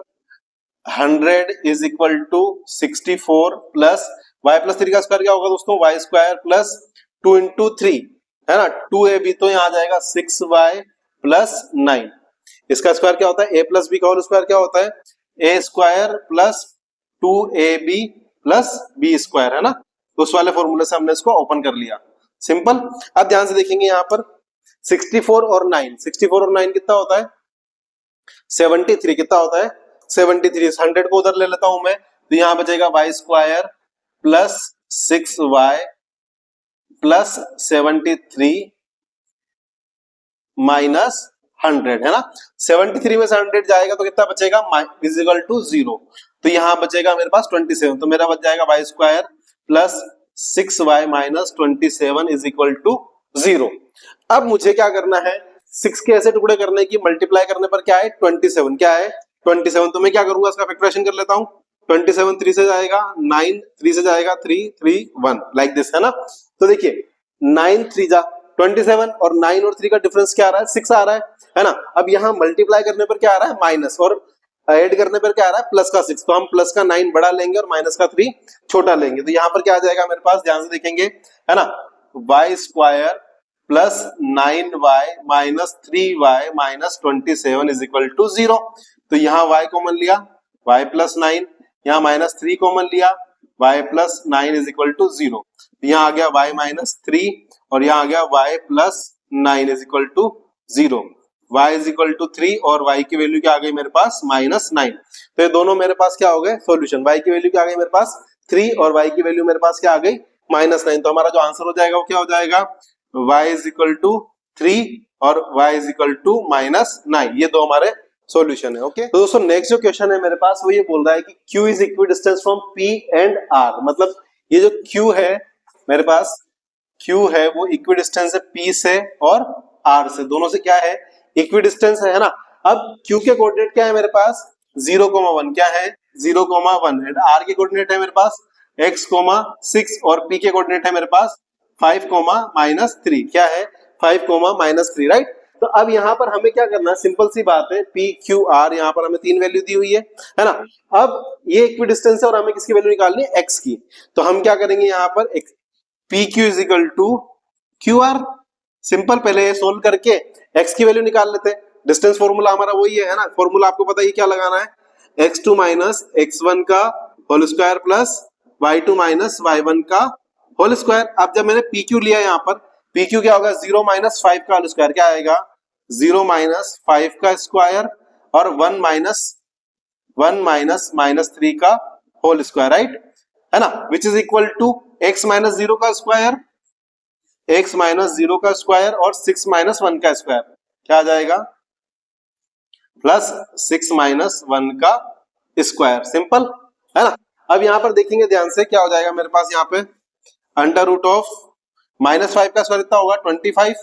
Speaker 1: 100 is equal to 64 plus y plus 3 का स्क्वायर क्या होगा दोस्तों, y स्क्वायर प्लस 2 इंटू 3, है ना, 2ab, तो यहाँ आ जाएगा 6y प्लस 9। इसका स्क्वायर क्या होता है, a प्लस बी का होल स्क्वायर क्या होता है, a square plus 2ab plus B square, है ना। तो उस वाले फॉर्मूले से हमने इसको ओपन कर लिया, सिंपल। अब ध्यान से देखेंगे यहाँ पर 64 और 9 कितना होता है 73, कितना होता है 73। 100 को उधर ले लेता हूं मैं, तो यहां बचेगा y square plus 6y plus 73 minus 100, है ना। 73 में से 100 जाएगा तो कितना बचेगा, इज इक्वल टू 0। तो यहां बचेगा मेरे पास 27, तो मेरा बच जाएगा y square plus 6y minus 27 is equal to 0। अब मुझे क्या करना है, 6 के ऐसे टुकड़े करने की, मल्टीप्लाई करने पर क्या है 27, क्या है 27। तो मैं क्या करूंगा, इसका फैक्टराइजेशन कर लेता हूं। 27 3 से जाएगा 9, 3 से जाएगा 3, 3 1 लाइक दिस, है ना। तो देखिए 9 3 जा 27 और 9 और 3 का डिफरेंस क्या आ रहा है 6 आ रहा है ना। अब यहाँ मल्टीप्लाई करने पर क्या आ रहा है माइनस, और ऐड करने पर क्या आ रहा है प्लस का 6, तो हम प्लस का 9 बड़ा लेंगे और माइनस का 3 छोटा लेंगे। तो यहाँ पर क्या आ जाएगा मेरे पास, ध्यान से देखेंगे, है ना, y square plus 9y minus 3y minus 27 is equal to 0। तो यहाँ y कॉमन लिया, y प्लस 9, यहाँ माइनस 3 कॉमन लिया, y plus 9 is equal to 0। यहाँ आ गया y माइनस 3 और यहाँ आ गया y plus 9 is equal to 0। y is equal to 3 और y की वैल्यू क्या आ गई मेरे पास -9। तो ये दोनों मेरे पास क्या हो गए सॉल्यूशन, y की वैल्यू क्या आ गई मेरे पास 3 और y की वैल्यू मेरे पास क्या आ गई -9। तो हमारा जो आंसर हो जाएगा वो क्या हो जाएगा, y इज इक्वल टू 3 और y इज इक्वल टू -9। ये दो हमारे सॉल्यूशन है। ओके, तो दोस्तों नेक्स्ट जो क्वेश्चन है मेरे पास वो ये बोल रहा है कि q is equidistance from p and r। मतलब ये जो q है मेरे पास, q है वो इक्विडिस्टेंस है p से और r से, दोनों से क्या है इक्विडिस्टेंस है ना। अब q के कोऑर्डिनेट क्या है मेरे पास 0,1, क्या है 0,1, एंड r के कोऑर्डिनेट है मेरे पास x, 6 और p के कोऑर्डिनेट है मेरे पास 5, -3, क्या है 5, -3, राइट। तो अब यहाँ पर हमें क्या करना है, सिंपल सी बात है, p q r, यहाँ पर हमें 3 वैल्यू दी हुई है ना। अब ये इक्विडिस्टेंस है और हमें किसकी वैल्यू निकालनी है x की। तो हम क्या करेंगे यहाँ पर p q is equal to q r, simple. पहले सोल्व करके x की वैल्यू निकाल लेते हैं। डिस्टेंस फॉर्मूला हमारा वही है ना, फॉर्मूला आपको पता है क्या लगाना है, x2 माइनस x1 का whole square plus y2 minus y1 का होल स्क्वायर। अब जब मैंने PQ लिया यहाँ पर, PQ क्या होगा 0 माइनस 5 का होल स्क्वायर, क्या आएगा 0 माइनस 5 का स्क्वायर और 1 माइनस -3 का होल स्क्वायर, राइट, है ना, which is equal to x minus 0 का स्क्वायर, x माइनस 0 का स्क्वायर और 6 माइनस 1 का स्क्वायर, क्या आ जाएगा प्लस 6 माइनस 1 का स्क्वायर, सिंपल, है ना। अब यहाँ पर देखेंगे ध्यान से क्या हो जाएगा मेरे पास, यहाँ पे अंडर रूट ऑफ -5 का स्क्वायर कितना होगा 25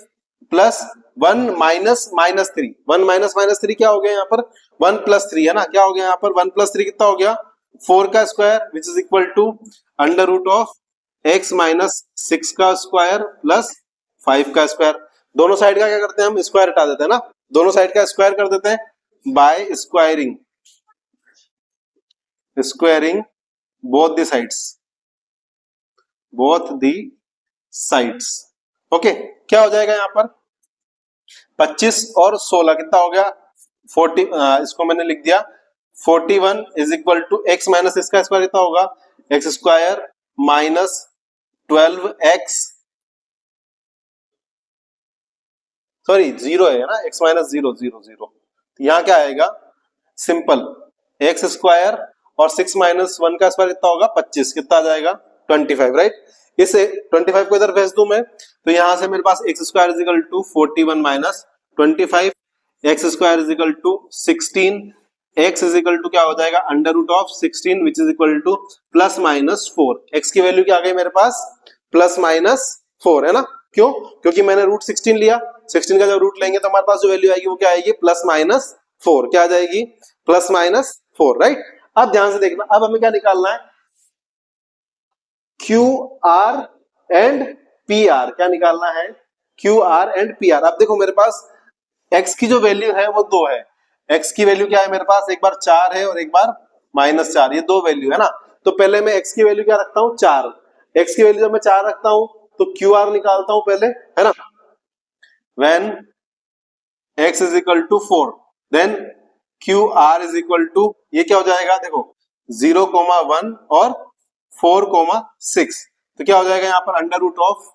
Speaker 1: प्लस 1 माइनस -3, 1 माइनस -3 क्या हो गया यहाँ पर 1 प्लस 3, है ना, क्या हो गया यहाँ पर 1 प्लस 3 कितना हो गया 4 का square, which is equal to under root of x minus 6 का स्क्वायर प्लस 5 का स्क्वायर। दोनों साइड का क्या करते हैं हम, स्क्वायर हटा देते हैं ना, दोनों साइड का स्क्वायर कर देते हैं by squaring both the sides. Okay, क्या हो जाएगा यहाँ पर 25 और 16 कितना हो गया 40, इसको मैंने लिख दिया 41 is equal to x minus इसका स्क्वायर कितना होगा x square minus 12x, sorry zero है ना, x minus zero zero zero, यहाँ क्या आएगा सिंपल एक्स स्क्वायर और 6 माइनस 1 का स्क्वायर कितना होगा 25, कितना आ जाएगा 25, राइट। इसे 25 को इधर भेज दूं मैं, तो यहां से मेरे पास x square is equal to 41 minus 25, x square is equal to 16, x is equal to क्या हो जाएगा under root of 16 which is equal to plus minus 4, x की वैल्यू क्या आ गई मेरे पास प्लस माइनस 4 है ना, क्यों, क्योंकि मैंने रूट 16 लिया, 16 का जब रूट लेंगे तो हमारे पास जो वैल्यू आएगी वो क्या आएगी प्लस माइनस 4, क्या आ जाएगी प्लस माइनस 4, राइट। अब ध्यान से देखना, अब हमें क्या निकालना है Q R and P R, क्या निकालना है Q R and P R. अब देखो मेरे पास x की जो वैल्यू है वो 2 है, x की वैल्यू क्या है मेरे पास, एक बार 4 है और एक बार -4, ये 2 वैल्यू है ना, तो पहले मैं x की वैल्यू क्या रखता हूं 4, x की वैल्यू जब मैं 4 रखता हूं तो क्यू आर निकालता हूं पहले, है ना, when x is equal to 4 then QR is equal to ये क्या हो जाएगा देखो 0,1 और 4,6, तो क्या हो जाएगा यहाँ पर अंडर रूट ऑफ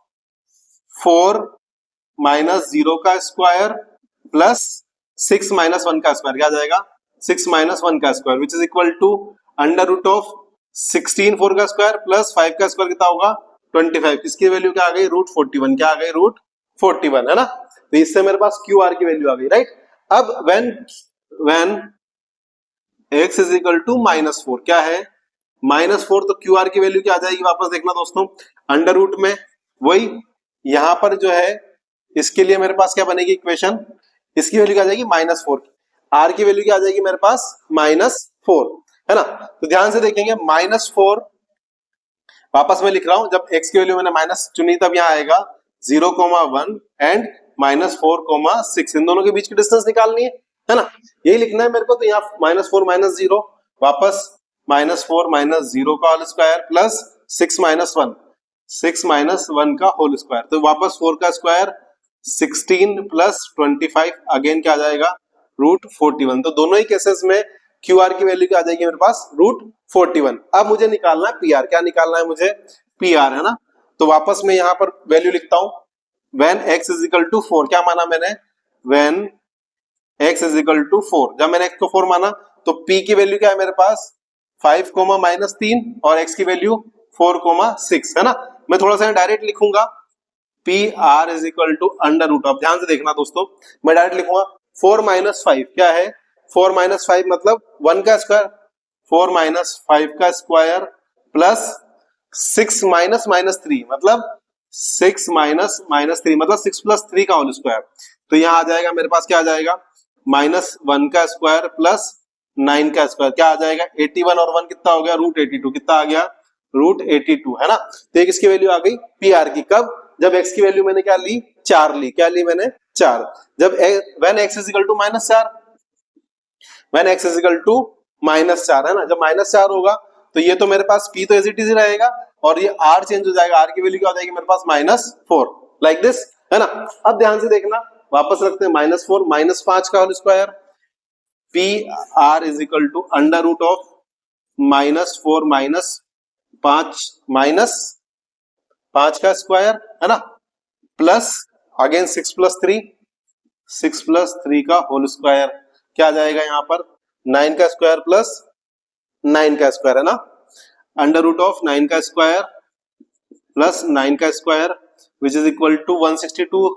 Speaker 1: 4 माइनस 0 का स्क्वायर प्लस 6 माइनस 1 का स्क्वायर, क्या आ जाएगा 6 माइनस 1 का square which is equal to under root of 16 4 का स्क्वायर प्लस 5 का स्क्वायर कितना होगा 25, इसकी वैल्यू क्या आ गई रूट 41, क्या आ गई रूट 41 है ना, तो इससे मेरे पास क्यू आर की वैल्यू आ गई, राइट। अब when x is equal to -4 क्या है -4, तो क्यू आर की वैल्यू क्या आ जाएगी वापस देखना दोस्तों, अंडर रूट में वही यहां पर जो है इसके लिए मेरे पास क्या बनेगी इक्वेशन, इसकी वैल्यू क्या आ जाएगी -4, आर की वैल्यू क्या आ जाएगी मेरे पास -4 है ना, तो ध्यान से देखेंगे -4 वापस मैं लिख रहा हूं, जब x की वैल्यू मैंने माइनस चुनी तब यहां आएगा 0,1 एंड -4,6, इन दोनों के बीच की डिस्टेंस निकालनी है ना, यही लिखना है मेरे को, तो यहाँ -4 -0 वापस -4 -0 का होल स्क्वायर प्लस 6 माइनस 1 का होल स्क्वायर, तो वापस 4 का स्क्वायर 16 प्लस 25 अगेन क्या आ जाएगा रूट 41, तो दोनों ही केसेस में क्यू आर की वैल्यू क्या आ जाएगी मेरे पास रूट 41। अब मुझे निकालना है पी आर, क्या निकालना है मुझे पी आर, है ना, तो वापस मैं यहां पर वैल्यू लिखता हूं when x is equal to 4, क्या माना मैंने when x is equal to 4, जब मैंने x को 4 माना तो p की वैल्यू क्या है मेरे पास 5, -3 और x की वैल्यू 4,6 है ना, मैं थोड़ा सा डायरेक्ट लिखूंगा P R is equal to under root of, ध्यान से देखना दोस्तों, मैं डायरेक्ट लिखूंगा 4 - 5 क्या है 4 - 5 मतलब 1 का स्क्वायर, 4 - 5 का स्क्वायर प्लस 6 -3 मतलब 6 -3 मतलब 6 + 3 का होल स्क्वायर, तो यहां आ जाएगा मेरे पास क्या आ जाएगा -1 का स्क्वायर प्लस 9 का स्क्वायर, क्या आ जाएगा 81 और 1 कितना हो गया रूट 82, कितना आ गया रूट 82 है ना, तो एक इसकी वैल्यू आ गई पी आर की, कब जब x की वैल्यू मैंने क्या ली 4 ली, क्या ली मैंने 4, जब when x is equal to -4, when x is equal to -4 है ना, जब -4 होगा तो ये तो मेरे पास p तो एज इट इज रहेगा और ये r चेंज हो जाएगा, r की वैल्यू क्या हो जाएगी मेरे पास -4 लाइक दिस है ना। अब ध्यान से देखना वापस रखते हैं -4 -5 का whole square P R is equal to under root of -4 -5 का स्क्वायर है ना प्लस अगेन 6 + 3 का होल स्क्वायर, क्या आ जाएगा यहाँ पर 9 का स्क्वायर प्लस 9 का स्क्वायर है ना, अंडर रूट ऑफ 9 का स्क्वायर प्लस 9 का square which is equal to 162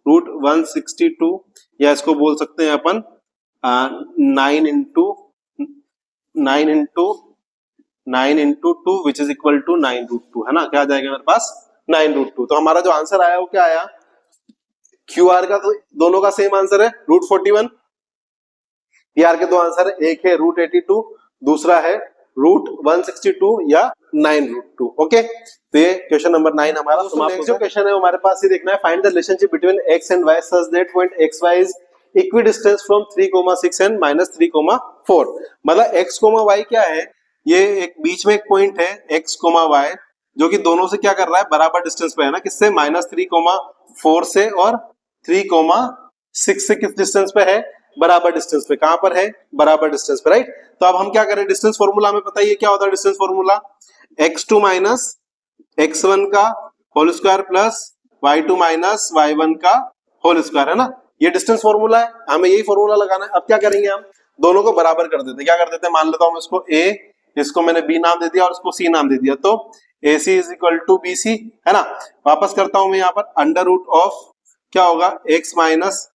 Speaker 1: root 162, या इसको बोल सकते हैं अपन 9 into 2 which is equal to 9√2 है ना, क्या आ जाएगा मेरे पास 9√2, तो हमारा जो आंसर आया वो क्या आया क्यू आर का, तो दोनों का सेम आंसर है रूट 41, पी आर के दो आंसर है, एक है रूट 82 दूसरा है √162 या 9√2। ओके, तो ये क्वेश्चन नंबर 9 हमारा समाप्त। नेक्स्ट जो क्वेश्चन है हमारे पास ये देखना है, find the relationship between x and y such that point xy is equidistance from 3,6 and -3,4। मतलब x, y क्या है, ये एक बीच में एक पॉइंट है x, y जो कि दोनों से क्या कर रहा है, बराबर डिस्टेंस पे है ना, किससे, -3,4 से और 3,6 से किस डिस्टेंस पे है, बराबर डिस्टेंस पे। कहां पर है, बराबर डिस्टेंस पे, राइट। तो अब हम क्या करें, डिस्टेंस फॉर्मूला हमें पता ही है क्या होता है distance formula, x2 minus x1 का whole square plus y2 minus y1 का होल स्क्वायर, है ना, ये डिस्टेंस फॉर्मूला है, हमें यही फॉर्मूला लगाना है। अब क्या करेंगे, हम दोनों को बराबर कर देते हैं। क्या कर देते हैं, मान लेता हूं मैं इसको a, इसको मैंने b नाम दे दिया और इसको c नाम दे दिया, तो AC is equal to BC, है ना। वापस करता हूं मैं यहाँ पर, अंडर रूट ऑफ क्या होगा, x माइनस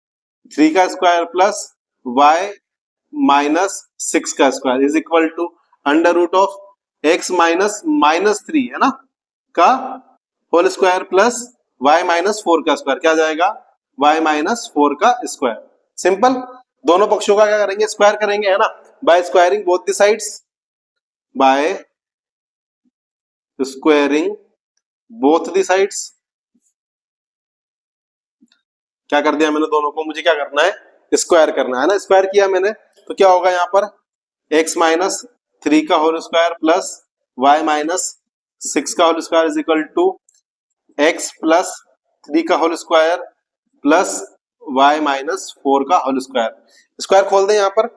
Speaker 1: 3 का स्क्वायर प्लस y माइनस 6 का square is equal to under root of x minus -3, है ना, का whole square plus y minus 4 का स्क्वायर, क्या जाएगा, y माइनस 4 का स्क्वायर। सिंपल, दोनों पक्षों का क्या करेंगे, स्क्वायर करेंगे, है ना, by squaring both the sides, by squaring both the sides. क्या कर दिया मैंने, दोनों को मुझे क्या करना है, स्क्वायर करना है ना। स्क्वायर किया मैंने तो क्या होगा यहाँ पर, x माइनस 3 का whole square plus y minus 6 का whole square is equal to x plus 3 का whole square plus y minus 4 का होल स्क्वायर। स्क्वायर खोल दें यहाँ पर,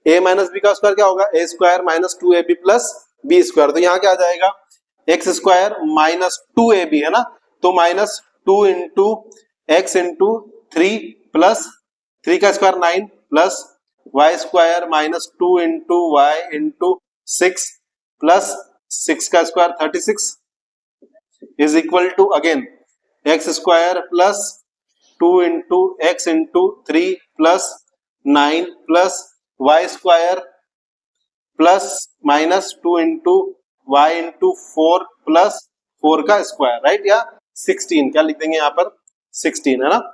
Speaker 1: a माइनस बी का स्क्वायर क्या होगा, a square minus 2ab plus b square, तो यहाँ क्या आ जाएगा, एक्स स्क्वायर माइनस 2ab, है ना, तो minus 2 into x into 3 plus 3 का square 9 plus y square minus 2 into y into 6 plus 6 का square 36 is equal to again x square plus 2 into x into 3 plus 9 plus y square plus minus 2 into y into 4 plus 4 का स्क्वायर, राइट, या 16, क्या लिख देंगे यहाँ पर 16, है ना।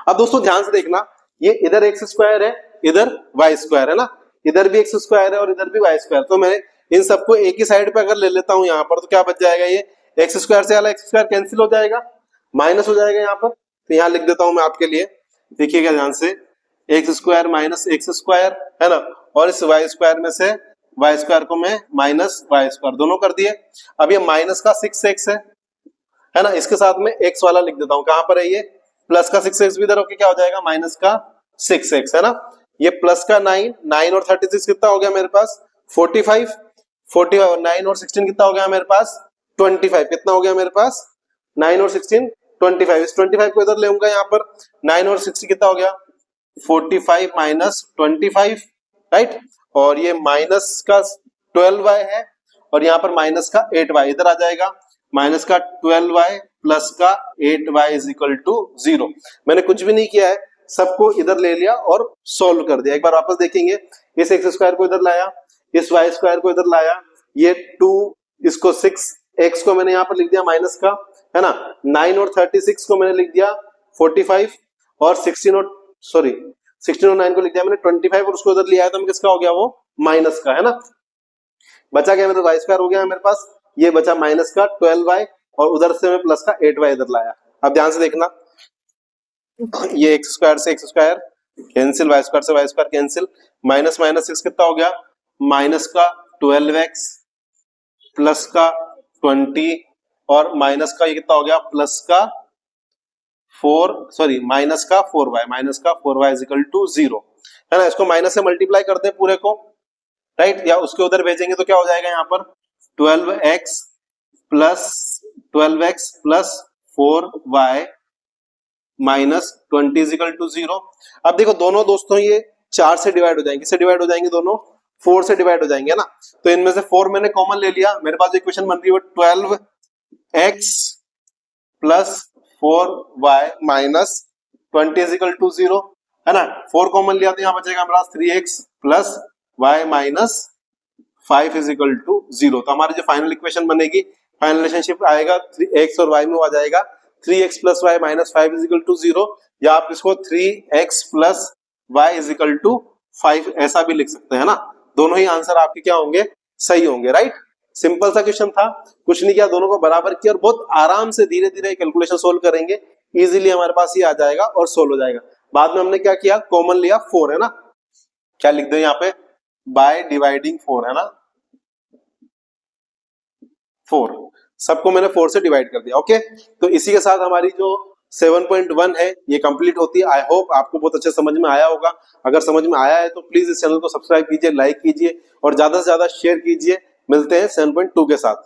Speaker 1: अब दोस्तों ध्यान से देखना, ये इधर एक्स स्क्वायर है, इधर वाई स्क्वायर है ना, इधर भी एक्स स्क्वायर है और इधर भी वाई स्क्वायर, तो मैं इन सबको एक ही साइड पे अगर ले लेता हूं यहाँ पर, तो क्या बच जाएगा, ये एक्स स्क्वायर से वाला एक्स स्क्वायर कैंसिल हो जाएगा, माइनस हो जाएगा यहाँ पर, तो यहाँ लिख देता हूं मैं आपके लिए, देखिएगा ध्यान से, x square minus x square, है ना, और इस वाई स्क्वायर में से वाई स्क्वायर को मैं माइनस वाई स्क्वायर दोनों कर दिए। अब ये माइनस का 6x है ना, इसके साथ में x वाला लिख देता हूं, कहां पर है ये, प्लस का 6x भी इधर होके क्या हो जाएगा, माइनस का 6x, है ना, ये प्लस का 9 और 36 कितना हो गया मेरे पास 45, 45 और 9 और 16 कितना हो गया मेरे पास 25, कितना हो गया मेरे पास 9 और 16 25, इस 25 को इधर ले आऊंगा, यहाँ पर 9 और 60 कितना हो गया 45 माइनस 25, राइट, और ये माइनस का 12y है और यहाँ पर माइनस का 8y इधर आ जाएगा, माइनस का 12y प्लस का 8y इज इक्वल टू 0। मैंने कुछ भी नहीं किया है, सबको इधर ले लिया और सोल्व कर दिया। एक बार वापस देखेंगे, इस एक्स स्क्वायर को इधर लाया, इस वाई स्क्वायर को इधर लाया, ये 2 इसको 6 एक्स को मैंने यहाँ पर लिख दिया माइनस का, है ना, 9 और 36 को मैंने लिख दिया 45 और 16 और 9 को लिख दिया मैंने 25 और उसको उधर लिया है, तो किसका हो गया वो माइनस का, है ना, बचा क्या मेरे वाई स्क्वायर हो गया मेरे पास, ये बचा माइनस का 12y और उधर से मैं प्लस का 8y इधर लाया। अब ध्यान से देखना, ये एक्स स्क्वायर से x square cancel, y square से y square cancel, minus minus 6 कितना हो गया, माइनस का 12x प्लस का 20 और माइनस का ये कितना हो गया प्लस का माइनस का 4y इज इक्वल टू 0, है ना। इसको माइनस से मल्टीप्लाई करते हैं पूरे को, राइट, या उसके उधर भेजेंगे तो क्या हो जाएगा यहाँ पर 12x plus 4y minus 20 is equal to 0। अब देखो दोनों दोस्तों ये 4 से डिवाइड हो जाएंगे, किससे डिवाइड हो जाएंगे, दोनों 4 से डिवाइड हो जाएंगे, है ना, तो इनमें से 4 मैंने कॉमन ले लिया, मेरे पास इक्वेशन बन रही है 12x plus 4y minus 20 is equal to 0, है ना, 4 कॉमन लिया तो यहाँ बचेगा हमारा 3x plus y minus 5 is equal to 0। तो हमारी जो फाइनल इक्वेशन बनेगी, फाइनल रिलेशनशिप आएगा x और y में आ जाएगा 3x plus y minus 5 is equal to 0, या आप इसको 3x plus y is equal to 5 ऐसा भी लिख सकते हैं ना। दोनों ही आंसर आपके क्या होंगे सही होंगे, राइट। सिंपल सा क्वेश्चन था, कुछ नहीं किया, दोनों को बराबर किया और बहुत आराम से धीरे धीरे कैलकुलेशन सोल्व करेंगे, इजीली हमारे पास ये आ जाएगा और सोल्व हो जाएगा। बाद में हमने क्या किया, कॉमन लिया 4, है ना, क्या लिख दो यहाँ पे, बाय डिवाइडिंग 4, है ना, 4, सबको मैंने 4 से डिवाइड कर दिया। ओके, तो इसी के साथ हमारी जो 7.1 है ये कंप्लीट होती है। आई होप आपको बहुत अच्छे समझ में आया होगा। अगर समझ में आया है तो प्लीज इस चैनल को सब्सक्राइब कीजिए, लाइक कीजिए और ज्यादा से ज्यादा शेयर कीजिए। मिलते हैं 7.2 के साथ।